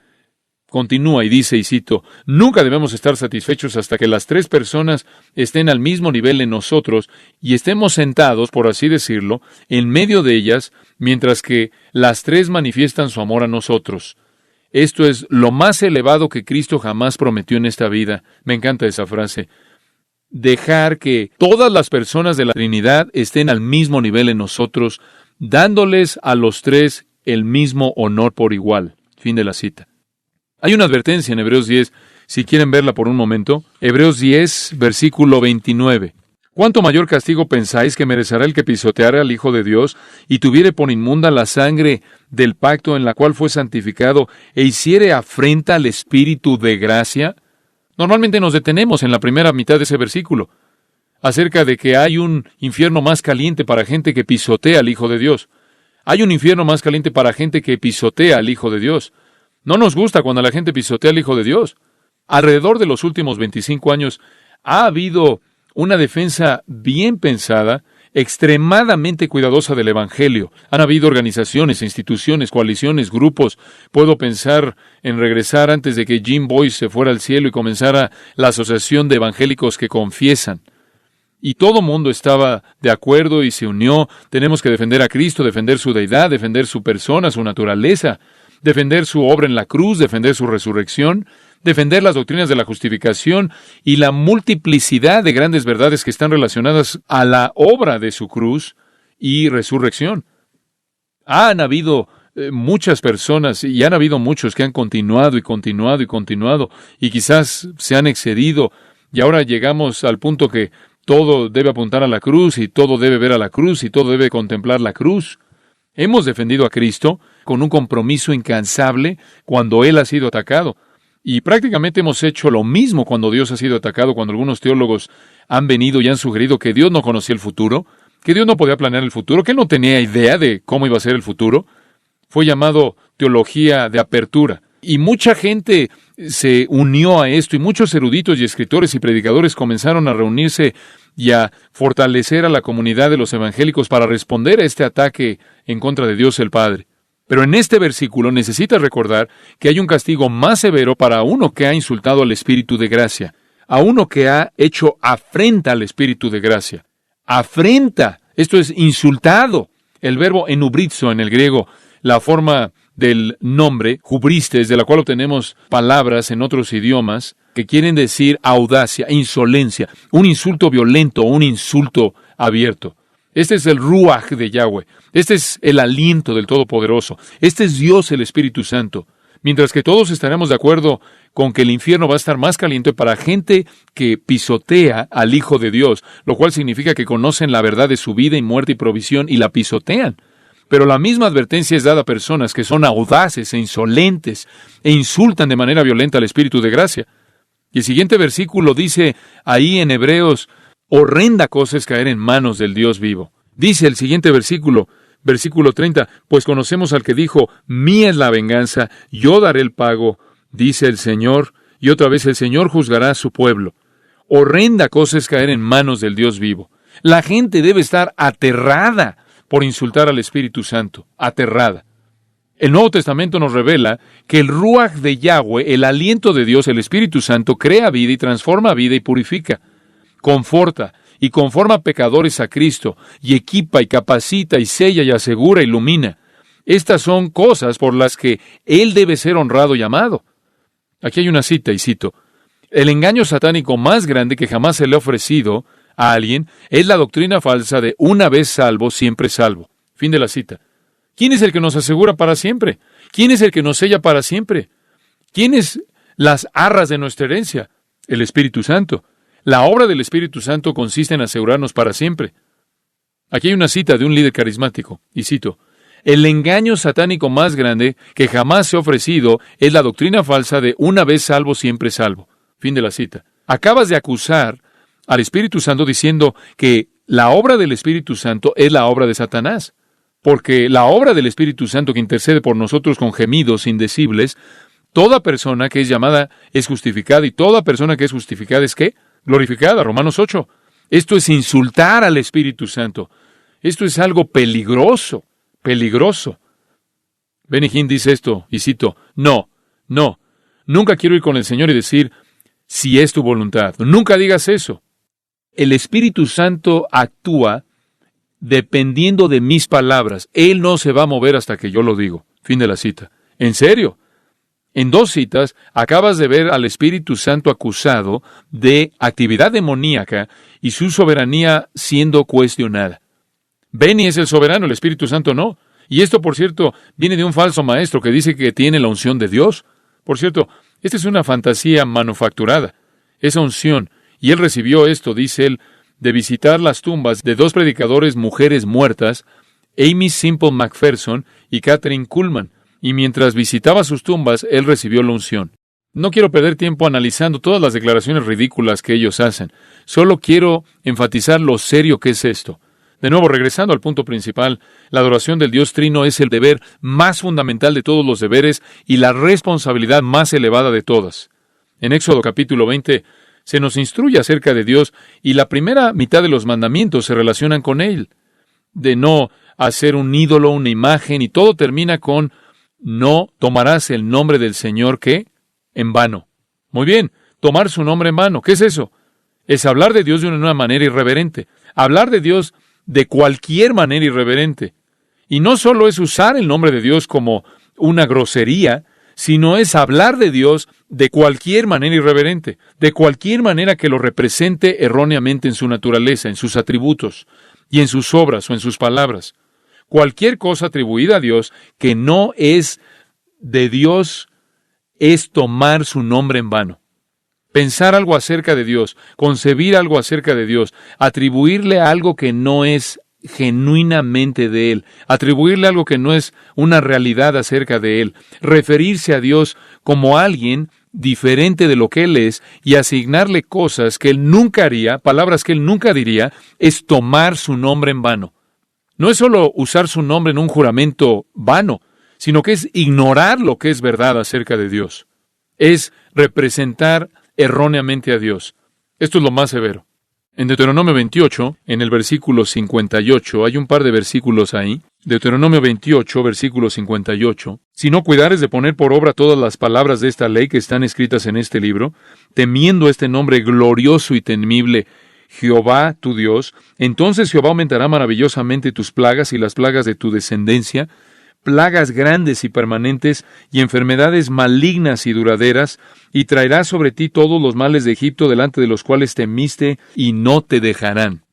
[SPEAKER 1] continúa y dice, y cito, nunca debemos estar satisfechos hasta que las 3 personas estén al mismo nivel en nosotros y estemos sentados, por así decirlo, en medio de ellas, mientras que las 3 manifiestan su amor a nosotros. Esto es lo más elevado que Cristo jamás prometió en esta vida. Me encanta esa frase. Dejar que todas las personas de la Trinidad estén al mismo nivel en nosotros, dándoles a los 3 el mismo honor por igual. Fin de la cita. Hay una advertencia en Hebreos 10, si quieren verla por un momento. Hebreos 10, versículo 29. ¿Cuánto mayor castigo pensáis que merecerá el que pisoteare al Hijo de Dios y tuviere por inmunda la sangre del pacto en la cual fue santificado e hiciere afrenta al Espíritu de gracia? Normalmente nos detenemos en la primera mitad de ese versículo, acerca de que hay un infierno más caliente para gente que pisotea al Hijo de Dios. Hay un infierno más caliente para gente que pisotea al Hijo de Dios. No nos gusta cuando la gente pisotea al Hijo de Dios. Alrededor de los últimos 25 años ha habido una defensa bien pensada, extremadamente cuidadosa del Evangelio. Han habido organizaciones, instituciones, coaliciones, grupos. Puedo pensar en regresar antes de que Jim Boyce se fuera al cielo y comenzara la Asociación de Evangélicos que Confiesan. Y todo mundo estaba de acuerdo y se unió. Tenemos que defender a Cristo, defender su deidad, defender su persona, su naturaleza, defender su obra en la cruz, defender su resurrección, defender las doctrinas de la justificación y la multiplicidad de grandes verdades que están relacionadas a la obra de su cruz y resurrección. Han habido muchas personas y han habido muchos que han continuado y continuado y continuado y quizás se han excedido y ahora llegamos al punto que todo debe apuntar a la cruz y todo debe ver a la cruz y todo debe contemplar la cruz. Hemos defendido a Cristo con un compromiso incansable cuando Él ha sido atacado. Y prácticamente hemos hecho lo mismo cuando Dios ha sido atacado, cuando algunos teólogos han venido y han sugerido que Dios no conocía el futuro, que Dios no podía planear el futuro, que Él no tenía idea de cómo iba a ser el futuro. Fue llamado teología de apertura. Y mucha gente se unió a esto, y muchos eruditos y escritores y predicadores comenzaron a reunirse y a fortalecer a la comunidad de los evangélicos para responder a este ataque en contra de Dios el Padre. Pero en este versículo necesitas recordar que hay un castigo más severo para uno que ha insultado al Espíritu de gracia, a uno que ha hecho afrenta al Espíritu de gracia. Afrenta, esto es insultado. El verbo enubrizo en el griego, la forma del nombre, hubristes, de la cual obtenemos palabras en otros idiomas, que quieren decir audacia, insolencia, un insulto violento, un insulto abierto. Este es el Ruach de Yahweh. Este es el aliento del Todopoderoso. Este es Dios, el Espíritu Santo. Mientras que todos estaremos de acuerdo con que el infierno va a estar más caliente para gente que pisotea al Hijo de Dios, lo cual significa que conocen la verdad de su vida y muerte y provisión y la pisotean. Pero la misma advertencia es dada a personas que son audaces e insolentes e insultan de manera violenta al Espíritu de gracia. Y el siguiente versículo dice ahí en Hebreos, horrenda cosa es caer en manos del Dios vivo. Dice el siguiente versículo, versículo 30, pues conocemos al que dijo, mía es la venganza, yo daré el pago, dice el Señor, y otra vez el Señor juzgará a su pueblo. Horrenda cosa es caer en manos del Dios vivo. La gente debe estar aterrada por insultar al Espíritu Santo, aterrada. El Nuevo Testamento nos revela que el Ruach de Yahweh, el aliento de Dios, el Espíritu Santo, crea vida y transforma vida y purifica, conforta y conforma pecadores a Cristo, y equipa y capacita y sella y asegura y ilumina. Estas son cosas por las que Él debe ser honrado y amado. Aquí hay una cita, y cito, el engaño satánico más grande que jamás se le ha ofrecido a alguien es la doctrina falsa de una vez salvo, siempre salvo. Fin de la cita. ¿Quién es el que nos asegura para siempre? ¿Quién es el que nos sella para siempre? ¿Quién es las arras de nuestra herencia? El Espíritu Santo. La obra del Espíritu Santo consiste en asegurarnos para siempre. Aquí hay una cita de un líder carismático, y cito, el engaño satánico más grande que jamás se ha ofrecido es la doctrina falsa de una vez salvo, siempre salvo. Fin de la cita. Acabas de acusar al Espíritu Santo diciendo que la obra del Espíritu Santo es la obra de Satanás. Porque la obra del Espíritu Santo que intercede por nosotros con gemidos indecibles, toda persona que es llamada es justificada y toda persona que es justificada es ¿qué? Glorificada. Romanos 8. Esto es insultar al Espíritu Santo. Esto es algo peligroso, peligroso. Benny Hinn dice esto, y cito, no, nunca quiero ir con el Señor y decir, si es tu voluntad. Nunca digas eso. El Espíritu Santo actúa dependiendo de mis palabras. Él no se va a mover hasta que yo lo digo. Fin de la cita. ¿En serio? En 2 citas, acabas de ver al Espíritu Santo acusado de actividad demoníaca y su soberanía siendo cuestionada. Benny es el soberano, el Espíritu Santo no. Y esto, por cierto, viene de un falso maestro que dice que tiene la unción de Dios. Por cierto, esta es una fantasía manufacturada. Esa unción, y él recibió esto, dice él, de visitar las tumbas de 2 predicadores mujeres muertas, Amy Simple McPherson y Catherine Kuhlman, y mientras visitaba sus tumbas, él recibió la unción. No quiero perder tiempo analizando todas las declaraciones ridículas que ellos hacen. Solo quiero enfatizar lo serio que es esto. De nuevo, regresando al punto principal, la adoración del Dios Trino es el deber más fundamental de todos los deberes y la responsabilidad más elevada de todas. En Éxodo capítulo 20, se nos instruye acerca de Dios y la primera mitad de los mandamientos se relacionan con Él. De no hacer un ídolo, una imagen, y todo termina con no tomarás el nombre del Señor, ¿qué? En vano. Muy bien, tomar su nombre en vano. ¿Qué es eso? Es hablar de Dios de una manera irreverente. Hablar de Dios de cualquier manera irreverente. Y no solo es usar el nombre de Dios como una grosería, sino es hablar de Dios de cualquier manera irreverente, de cualquier manera que lo represente erróneamente en su naturaleza, en sus atributos, y en sus obras o en sus palabras. Cualquier cosa atribuida a Dios que no es de Dios es tomar su nombre en vano. Pensar algo acerca de Dios, concebir algo acerca de Dios, atribuirle algo que no es genuinamente de Él, atribuirle algo que no es una realidad acerca de Él, referirse a Dios como alguien diferente de lo que Él es y asignarle cosas que Él nunca haría, palabras que Él nunca diría, es tomar su nombre en vano. No es solo usar su nombre en un juramento vano, sino que es ignorar lo que es verdad acerca de Dios. Es representar erróneamente a Dios. Esto es lo más severo. En Deuteronomio 28, en el versículo 58, hay un par de versículos ahí. Deuteronomio 28, versículo 58. Si no cuidares de poner por obra todas las palabras de esta ley que están escritas en este libro, temiendo este nombre glorioso y temible, Jehová tu Dios, entonces Jehová aumentará maravillosamente tus plagas y las plagas de tu descendencia, plagas grandes y permanentes, y enfermedades malignas y duraderas, y traerá sobre ti todos los males de Egipto, delante de los cuales temiste, y no te dejarán.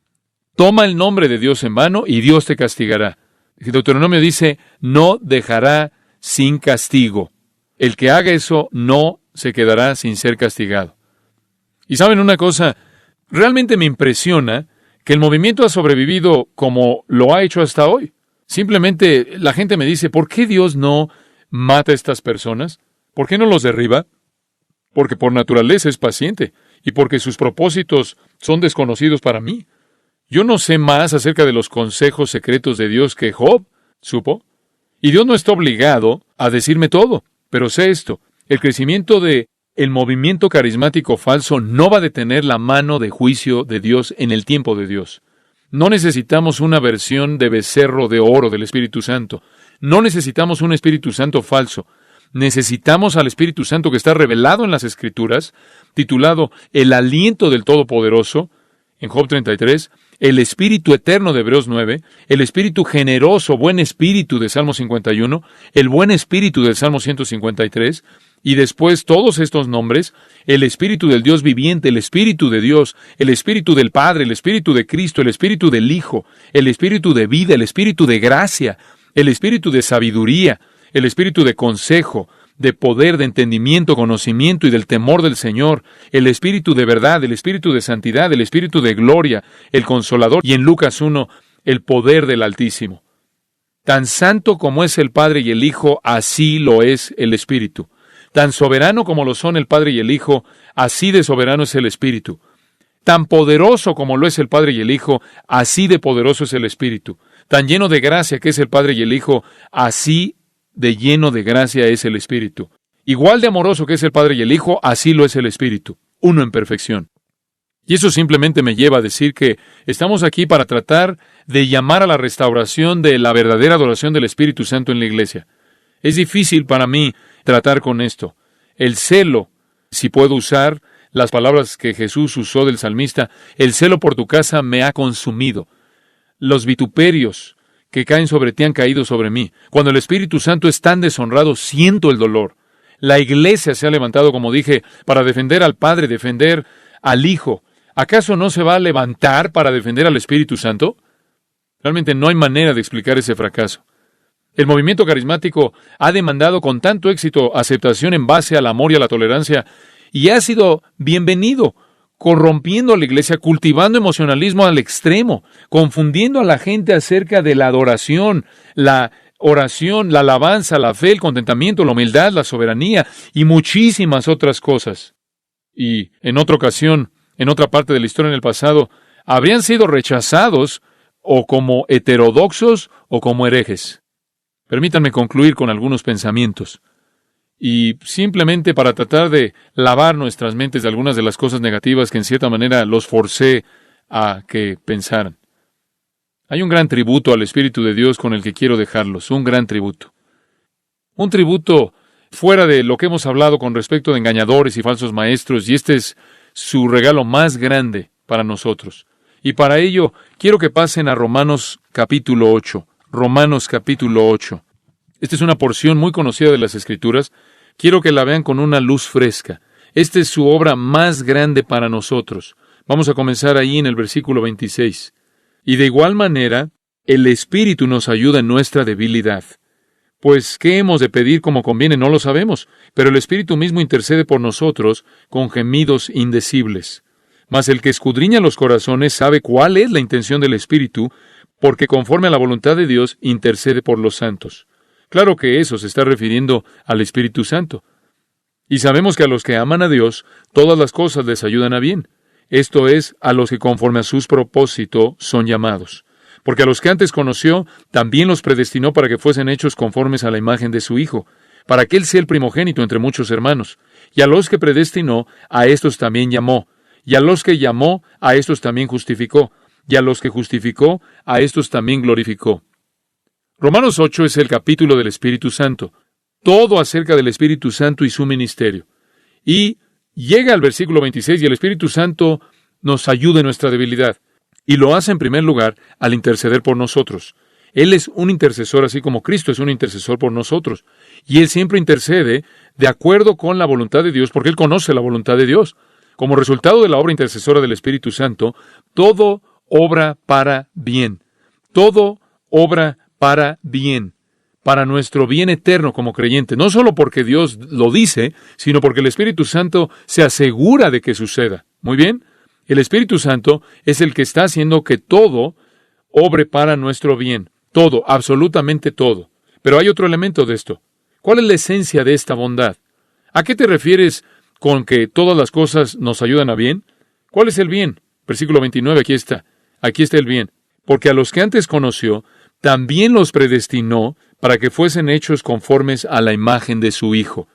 [SPEAKER 1] Toma el nombre de Dios en vano, y Dios te castigará. Deuteronomio dice, no dejará sin castigo. El que haga eso no se quedará sin ser castigado. Y ¿saben una cosa? Realmente me impresiona que el movimiento ha sobrevivido como lo ha hecho hasta hoy. Simplemente la gente me dice, ¿por qué Dios no mata a estas personas? ¿Por qué no los derriba? Porque por naturaleza es paciente y porque sus propósitos son desconocidos para mí. Yo no sé más acerca de los consejos secretos de Dios que Job supo. Y Dios no está obligado a decirme todo. Pero sé esto, el crecimiento de el movimiento carismático falso no va a detener la mano de juicio de Dios en el tiempo de Dios. No necesitamos una versión de becerro de oro del Espíritu Santo. No necesitamos un Espíritu Santo falso. Necesitamos al Espíritu Santo que está revelado en las Escrituras, titulado El aliento del Todopoderoso, en Job 33, el Espíritu eterno de Hebreos 9, el Espíritu generoso, buen Espíritu de Salmo 51, el buen Espíritu del Salmo 153, y después todos estos nombres, el Espíritu del Dios viviente, el Espíritu de Dios, el Espíritu del Padre, el Espíritu de Cristo, el Espíritu del Hijo, el Espíritu de vida, el Espíritu de gracia, el Espíritu de sabiduría, el Espíritu de consejo, de poder, de entendimiento, conocimiento y del temor del Señor, el Espíritu de verdad, el Espíritu de santidad, el Espíritu de gloria, el Consolador, y en Lucas 1, el poder del Altísimo. Tan santo como es el Padre y el Hijo, así lo es el Espíritu. Tan soberano como lo son el Padre y el Hijo, así de soberano es el Espíritu. Tan poderoso como lo es el Padre y el Hijo, así de poderoso es el Espíritu. Tan lleno de gracia que es el Padre y el Hijo, así de lleno de gracia es el Espíritu. Igual de amoroso que es el Padre y el Hijo, así lo es el Espíritu, uno en perfección. Y eso simplemente me lleva a decir que estamos aquí para tratar de llamar a la restauración de la verdadera adoración del Espíritu Santo en la iglesia. Es difícil para mí tratar con esto. El celo, si puedo usar las palabras que Jesús usó del salmista, el celo por tu casa me ha consumido. Los vituperios que caen sobre ti han caído sobre mí. Cuando el Espíritu Santo es tan deshonrado, siento el dolor. La iglesia se ha levantado, como dije, para defender al Padre, defender al Hijo. ¿Acaso no se va a levantar para defender al Espíritu Santo? Realmente no hay manera de explicar ese fracaso. El movimiento carismático ha demandado con tanto éxito aceptación en base al amor y a la tolerancia, y ha sido bienvenido, corrompiendo a la iglesia, cultivando emocionalismo al extremo, confundiendo a la gente acerca de la adoración, la oración, la alabanza, la fe, el contentamiento, la humildad, la soberanía y muchísimas otras cosas. Y en otra ocasión, en otra parte de la historia en el pasado, habrían sido rechazados o como heterodoxos o como herejes. Permítanme concluir con algunos pensamientos. Y simplemente para tratar de lavar nuestras mentes de algunas de las cosas negativas que en cierta manera los forcé a que pensaran. Hay un gran tributo al Espíritu de Dios con el que quiero dejarlos, un gran tributo. Un tributo fuera de lo que hemos hablado con respecto de engañadores y falsos maestros, y este es su regalo más grande para nosotros. Y para ello quiero que pasen a Romanos capítulo 8. Romanos capítulo 8. Esta es una porción muy conocida de las Escrituras. Quiero que la vean con una luz fresca. Esta es su obra más grande para nosotros. Vamos a comenzar ahí en el versículo 26. Y de igual manera, el Espíritu nos ayuda en nuestra debilidad. Pues, ¿qué hemos de pedir como conviene? No lo sabemos, pero el Espíritu mismo intercede por nosotros con gemidos indecibles. Mas el que escudriña los corazones sabe cuál es la intención del Espíritu, porque conforme a la voluntad de Dios intercede por los santos. Claro que eso se está refiriendo al Espíritu Santo. Y sabemos que a los que aman a Dios, todas las cosas les ayudan a bien. Esto es, a los que conforme a sus propósitos son llamados. Porque a los que antes conoció, también los predestinó para que fuesen hechos conformes a la imagen de su Hijo, para que Él sea el primogénito entre muchos hermanos. Y a los que predestinó, a estos también llamó. Y a los que llamó, a estos también justificó. Y a los que justificó, a estos también glorificó. Romanos 8 es el capítulo del Espíritu Santo. Todo acerca del Espíritu Santo y su ministerio. Y llega al versículo 26 y el Espíritu Santo nos ayuda en nuestra debilidad. Y lo hace en primer lugar al interceder por nosotros. Él es un intercesor así como Cristo es un intercesor por nosotros. Y Él siempre intercede de acuerdo con la voluntad de Dios porque Él conoce la voluntad de Dios. Como resultado de la obra intercesora del Espíritu Santo, todo obra para bien. Todo obra para bien. Para nuestro bien eterno como creyente. No solo porque Dios lo dice, sino porque el Espíritu Santo se asegura de que suceda. ¿Muy bien? El Espíritu Santo es el que está haciendo que todo obre para nuestro bien. Todo, absolutamente todo. Pero hay otro elemento de esto. ¿Cuál es la esencia de esta bondad? ¿A qué te refieres con que todas las cosas nos ayudan a bien? ¿Cuál es el bien? Versículo 29, aquí está. Aquí está el bien. Porque a los que antes conoció, también los predestinó para que fuesen hechos conformes a la imagen de su Hijo.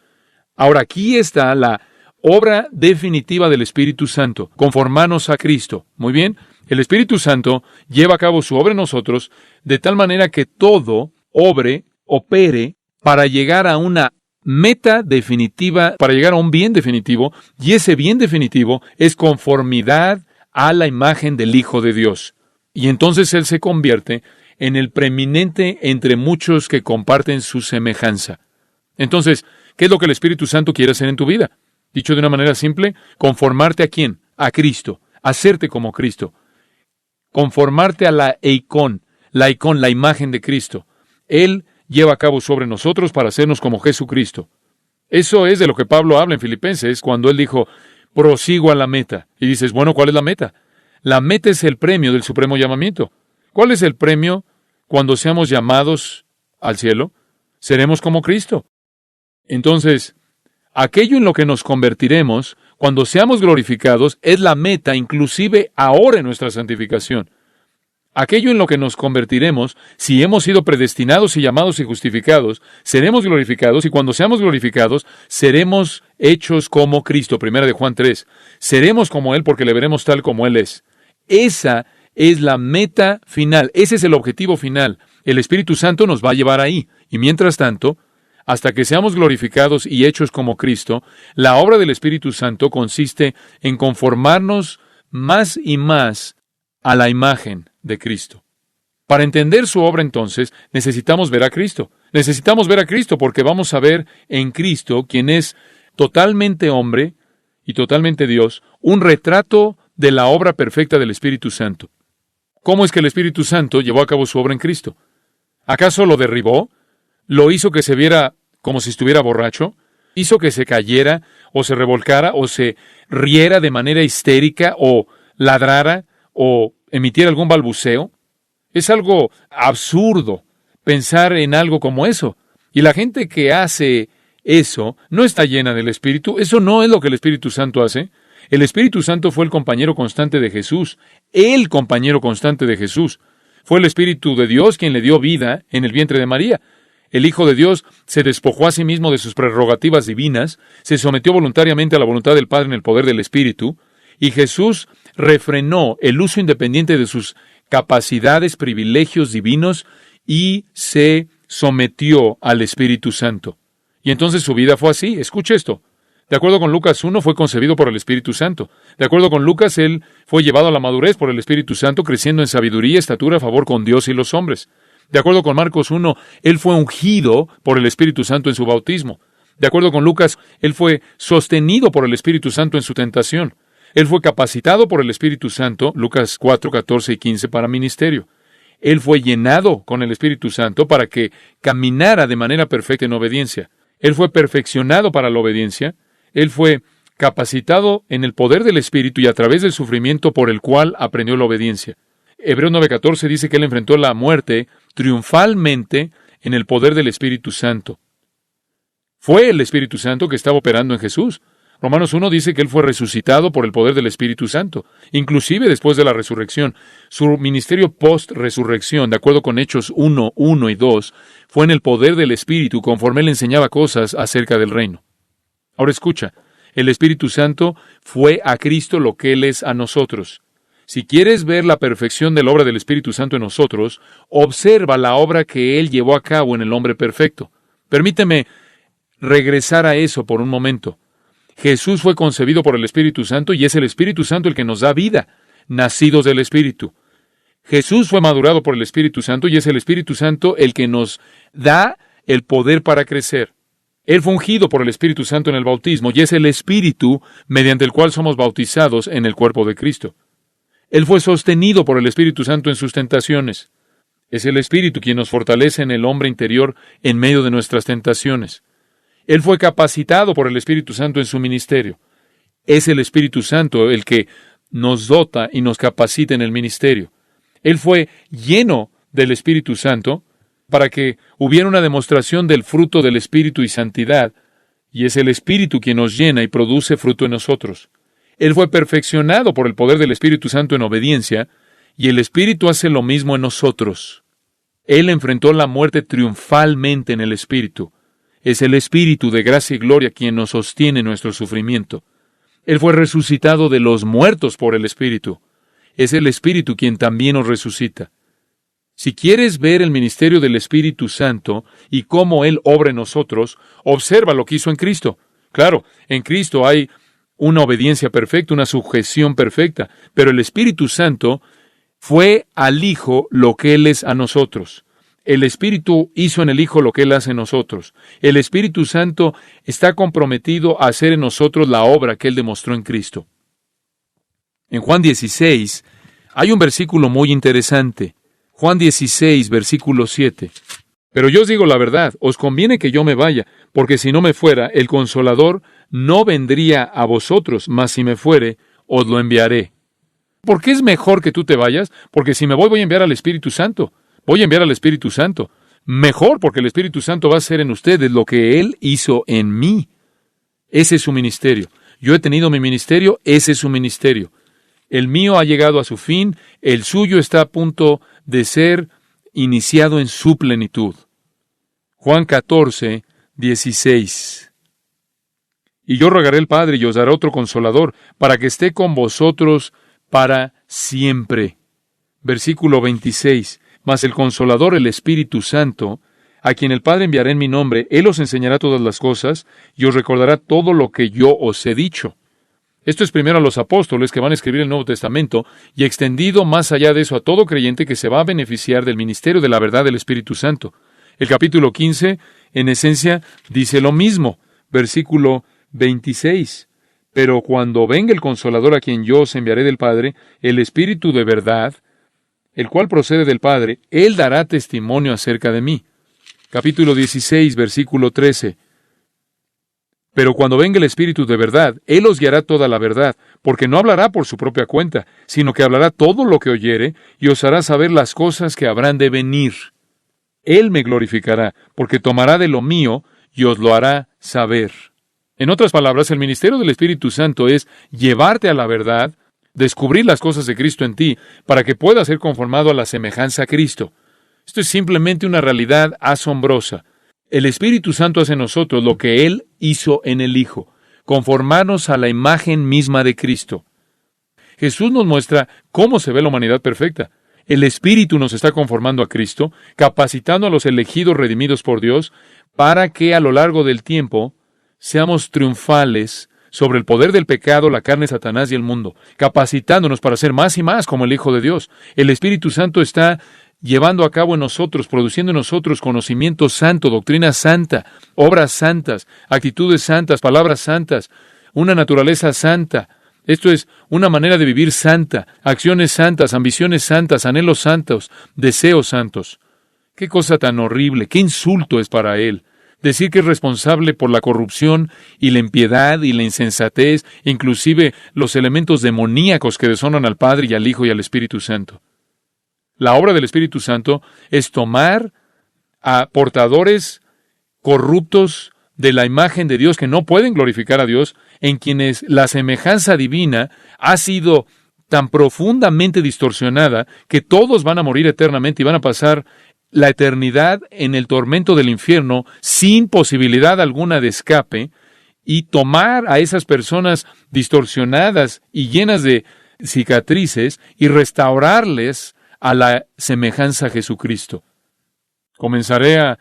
[SPEAKER 1] Ahora, aquí está la obra definitiva del Espíritu Santo, conformarnos a Cristo. Muy bien, el Espíritu Santo lleva a cabo su obra en nosotros de tal manera que todo opere para llegar a una meta definitiva, para llegar a un bien definitivo, y ese bien definitivo es conformidad a la imagen del Hijo de Dios. Y entonces Él se convierte en el preeminente entre muchos que comparten su semejanza. Entonces, ¿qué es lo que el Espíritu Santo quiere hacer en tu vida? Dicho de una manera simple, conformarte ¿a quién? A Cristo, hacerte como Cristo. Conformarte a la eikon, la imagen de Cristo. Él lleva a cabo sobre nosotros para hacernos como Jesucristo. Eso es de lo que Pablo habla en Filipenses cuando él dijo, prosigo a la meta. Y dices, bueno, ¿cuál es la meta? La meta es el premio del supremo llamamiento. ¿Cuál es el premio cuando seamos llamados al cielo? Seremos como Cristo. Entonces, aquello en lo que nos convertiremos, cuando seamos glorificados, es la meta, inclusive ahora en nuestra santificación. Aquello en lo que nos convertiremos, si hemos sido predestinados y llamados y justificados, seremos glorificados, y cuando seamos glorificados, seremos hechos como Cristo. 1 de Juan 3. Seremos como Él porque le veremos tal como Él es. Esa es la meta final, ese es el objetivo final. El Espíritu Santo nos va a llevar ahí. Y mientras tanto, hasta que seamos glorificados y hechos como Cristo, la obra del Espíritu Santo consiste en conformarnos más y más a la imagen de Cristo. Para entender su obra, entonces, necesitamos ver a Cristo. Necesitamos ver a Cristo porque vamos a ver en Cristo, quien es totalmente hombre y totalmente Dios, un retrato de la obra perfecta del Espíritu Santo. ¿Cómo es que el Espíritu Santo llevó a cabo su obra en Cristo? ¿Acaso lo derribó? ¿Lo hizo que se viera como si estuviera borracho? ¿Hizo que se cayera, o se revolcara, o se riera de manera histérica, o ladrara, o emitiera algún balbuceo? Es algo absurdo pensar en algo como eso. Y la gente que hace eso no está llena del Espíritu. Eso no es lo que el Espíritu Santo hace. El Espíritu Santo fue el compañero constante de Jesús. El compañero constante de Jesús. Fue el Espíritu de Dios quien le dio vida en el vientre de María. El Hijo de Dios se despojó a sí mismo de sus prerrogativas divinas, se sometió voluntariamente a la voluntad del Padre en el poder del Espíritu, y Jesús refrenó el uso independiente de sus capacidades, privilegios divinos, y se sometió al Espíritu Santo. Y entonces su vida fue así. Escuche esto. De acuerdo con Lucas 1, fue concebido por el Espíritu Santo. De acuerdo con Lucas, él fue llevado a la madurez por el Espíritu Santo, creciendo en sabiduría, estatura, favor con Dios y los hombres. De acuerdo con Marcos 1, él fue ungido por el Espíritu Santo en su bautismo. De acuerdo con Lucas, él fue sostenido por el Espíritu Santo en su tentación. Él fue capacitado por el Espíritu Santo, Lucas 4, 14 y 15, para ministerio. Él fue llenado con el Espíritu Santo para que caminara de manera perfecta en obediencia. Él fue perfeccionado para la obediencia. Él fue capacitado en el poder del Espíritu y a través del sufrimiento por el cual aprendió la obediencia. Hebreos 9:14 dice que él enfrentó la muerte triunfalmente en el poder del Espíritu Santo. Fue el Espíritu Santo que estaba operando en Jesús. Romanos 1 dice que él fue resucitado por el poder del Espíritu Santo, inclusive después de la resurrección. Su ministerio post-resurrección, de acuerdo con Hechos 1, 1 y 2, fue en el poder del Espíritu, conforme él enseñaba cosas acerca del reino. Ahora escucha, el Espíritu Santo fue a Cristo lo que Él es a nosotros. Si quieres ver la perfección de la obra del Espíritu Santo en nosotros, observa la obra que Él llevó a cabo en el hombre perfecto. Permíteme regresar a eso por un momento. Jesús fue concebido por el Espíritu Santo y es el Espíritu Santo el que nos da vida, nacidos del Espíritu. Jesús fue madurado por el Espíritu Santo y es el Espíritu Santo el que nos da el poder para crecer. Él fue ungido por el Espíritu Santo en el bautismo y es el Espíritu mediante el cual somos bautizados en el cuerpo de Cristo. Él fue sostenido por el Espíritu Santo en sus tentaciones. Es el Espíritu quien nos fortalece en el hombre interior en medio de nuestras tentaciones. Él fue capacitado por el Espíritu Santo en su ministerio. Es el Espíritu Santo el que nos dota y nos capacita en el ministerio. Él fue lleno del Espíritu Santo para que hubiera una demostración del fruto del Espíritu y santidad, y es el Espíritu quien nos llena y produce fruto en nosotros. Él fue perfeccionado por el poder del Espíritu Santo en obediencia, y el Espíritu hace lo mismo en nosotros. Él enfrentó la muerte triunfalmente en el Espíritu. Es el Espíritu de gracia y gloria quien nos sostiene en nuestro sufrimiento. Él fue resucitado de los muertos por el Espíritu. Es el Espíritu quien también nos resucita. Si quieres ver el ministerio del Espíritu Santo y cómo Él obra en nosotros, observa lo que hizo en Cristo. Claro, en Cristo hay una obediencia perfecta, una sujeción perfecta, pero el Espíritu Santo fue al Hijo lo que Él es a nosotros. El Espíritu hizo en el Hijo lo que Él hace en nosotros. El Espíritu Santo está comprometido a hacer en nosotros la obra que Él demostró en Cristo. En Juan 16 hay un versículo muy interesante. Juan 16, versículo 7. Pero yo os digo la verdad, os conviene que yo me vaya, porque si no me fuera, el Consolador no vendría a vosotros, mas si me fuere, os lo enviaré. ¿Por qué es mejor que tú te vayas? Porque si me voy a enviar al Espíritu Santo. Voy a enviar al Espíritu Santo. Mejor, porque el Espíritu Santo va a hacer en ustedes lo que Él hizo en mí. Ese es su ministerio. Yo he tenido mi ministerio, ese es su ministerio. El mío ha llegado a su fin, el suyo está a punto de ser iniciado en su plenitud. Juan 14, 16. Y yo rogaré al Padre y os dará otro Consolador, para que esté con vosotros para siempre. Versículo 26. Mas el Consolador, el Espíritu Santo, a quien el Padre enviará en mi nombre, Él os enseñará todas las cosas y os recordará todo lo que yo os he dicho. Esto es primero a los apóstoles que van a escribir el Nuevo Testamento y extendido más allá de eso a todo creyente que se va a beneficiar del ministerio de la verdad del Espíritu Santo. El capítulo 15, en esencia, dice lo mismo. Versículo 26. Pero cuando venga el Consolador a quien yo os enviaré del Padre, el Espíritu de verdad, el cual procede del Padre, Él dará testimonio acerca de mí. Capítulo 16, versículo 13. Pero cuando venga el Espíritu de verdad, Él os guiará toda la verdad, porque no hablará por su propia cuenta, sino que hablará todo lo que oyere, y os hará saber las cosas que habrán de venir. Él me glorificará, porque tomará de lo mío, y os lo hará saber. En otras palabras, el ministerio del Espíritu Santo es llevarte a la verdad, descubrir las cosas de Cristo en ti, para que puedas ser conformado a la semejanza a Cristo. Esto es simplemente una realidad asombrosa. El Espíritu Santo hace en nosotros lo que Él hizo en el Hijo, conformarnos a la imagen misma de Cristo. Jesús nos muestra cómo se ve la humanidad perfecta. El Espíritu nos está conformando a Cristo, capacitando a los elegidos redimidos por Dios, para que a lo largo del tiempo seamos triunfales sobre el poder del pecado, la carne, Satanás y el mundo, capacitándonos para ser más y más como el Hijo de Dios. El Espíritu Santo está llevando a cabo en nosotros, produciendo en nosotros conocimiento santo, doctrina santa, obras santas, actitudes santas, palabras santas, una naturaleza santa. Esto es una manera de vivir santa, acciones santas, ambiciones santas, anhelos santos, deseos santos. Qué cosa tan horrible, qué insulto es para Él decir que es responsable por la corrupción y la impiedad y la insensatez, inclusive los elementos demoníacos que deshonran al Padre y al Hijo y al Espíritu Santo. La obra del Espíritu Santo es tomar a portadores corruptos de la imagen de Dios que no pueden glorificar a Dios, en quienes la semejanza divina ha sido tan profundamente distorsionada que todos van a morir eternamente y van a pasar la eternidad en el tormento del infierno sin posibilidad alguna de escape, y tomar a esas personas distorsionadas y llenas de cicatrices y restaurarles a la semejanza a Jesucristo. Comenzaré a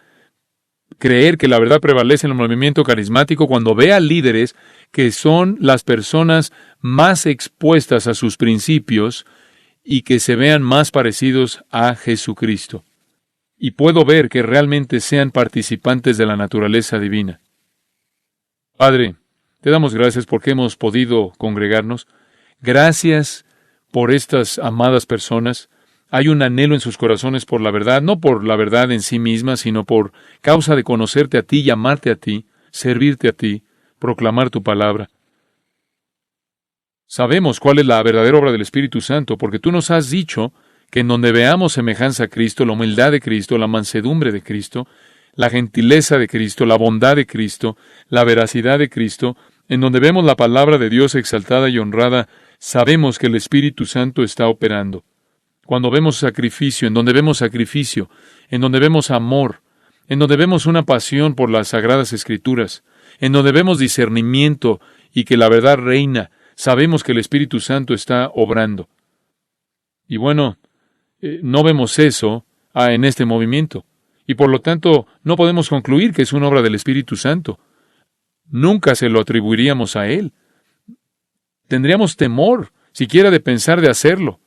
[SPEAKER 1] creer que la verdad prevalece en el movimiento carismático cuando vea líderes que son las personas más expuestas a sus principios y que se vean más parecidos a Jesucristo. Y puedo ver que realmente sean participantes de la naturaleza divina. Padre, te damos gracias porque hemos podido congregarnos. Gracias por estas amadas personas. Hay un anhelo en sus corazones por la verdad, no por la verdad en sí misma, sino por causa de conocerte a ti, llamarte a ti, servirte a ti, proclamar tu palabra. Sabemos cuál es la verdadera obra del Espíritu Santo, porque tú nos has dicho que en donde veamos semejanza a Cristo, la humildad de Cristo, la mansedumbre de Cristo, la gentileza de Cristo, la bondad de Cristo, la veracidad de Cristo, en donde vemos la palabra de Dios exaltada y honrada, sabemos que el Espíritu Santo está operando. Cuando vemos sacrificio, en donde vemos sacrificio, en donde vemos amor, en donde vemos una pasión por las Sagradas Escrituras, en donde vemos discernimiento y que la verdad reina, sabemos que el Espíritu Santo está obrando. Y bueno, no vemos eso en este movimiento. Y por lo tanto, no podemos concluir que es una obra del Espíritu Santo. Nunca se lo atribuiríamos a Él. Tendríamos temor, siquiera de pensar de hacerlo.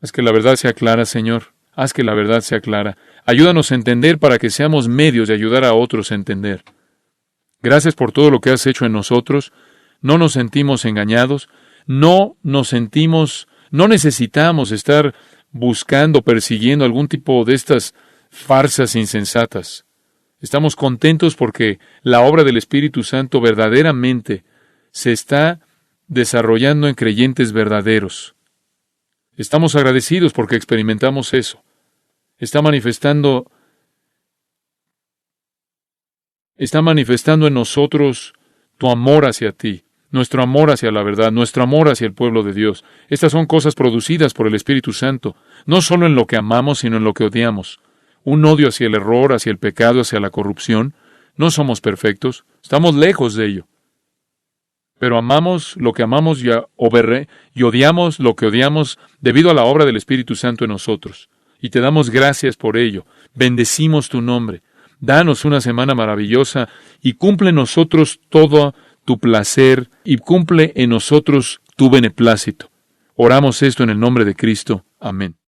[SPEAKER 1] Haz que la verdad sea clara, Señor. Haz que la verdad sea clara. Ayúdanos a entender para que seamos medios de ayudar a otros a entender. Gracias por todo lo que has hecho en nosotros. No nos sentimos engañados. No necesitamos estar buscando, persiguiendo algún tipo de estas farsas insensatas. Estamos contentos porque la obra del Espíritu Santo verdaderamente se está desarrollando en creyentes verdaderos. Estamos agradecidos porque experimentamos eso. Está manifestando en nosotros tu amor hacia ti, nuestro amor hacia la verdad, nuestro amor hacia el pueblo de Dios. Estas son cosas producidas por el Espíritu Santo, no solo en lo que amamos, sino en lo que odiamos. Un odio hacia el error, hacia el pecado, hacia la corrupción. No somos perfectos, estamos lejos de ello. Pero amamos lo que amamos y odiamos lo que odiamos debido a la obra del Espíritu Santo en nosotros. Y te damos gracias por ello. Bendecimos tu nombre. Danos una semana maravillosa y cumple en nosotros todo tu placer y cumple en nosotros tu beneplácito. Oramos esto en el nombre de Cristo. Amén.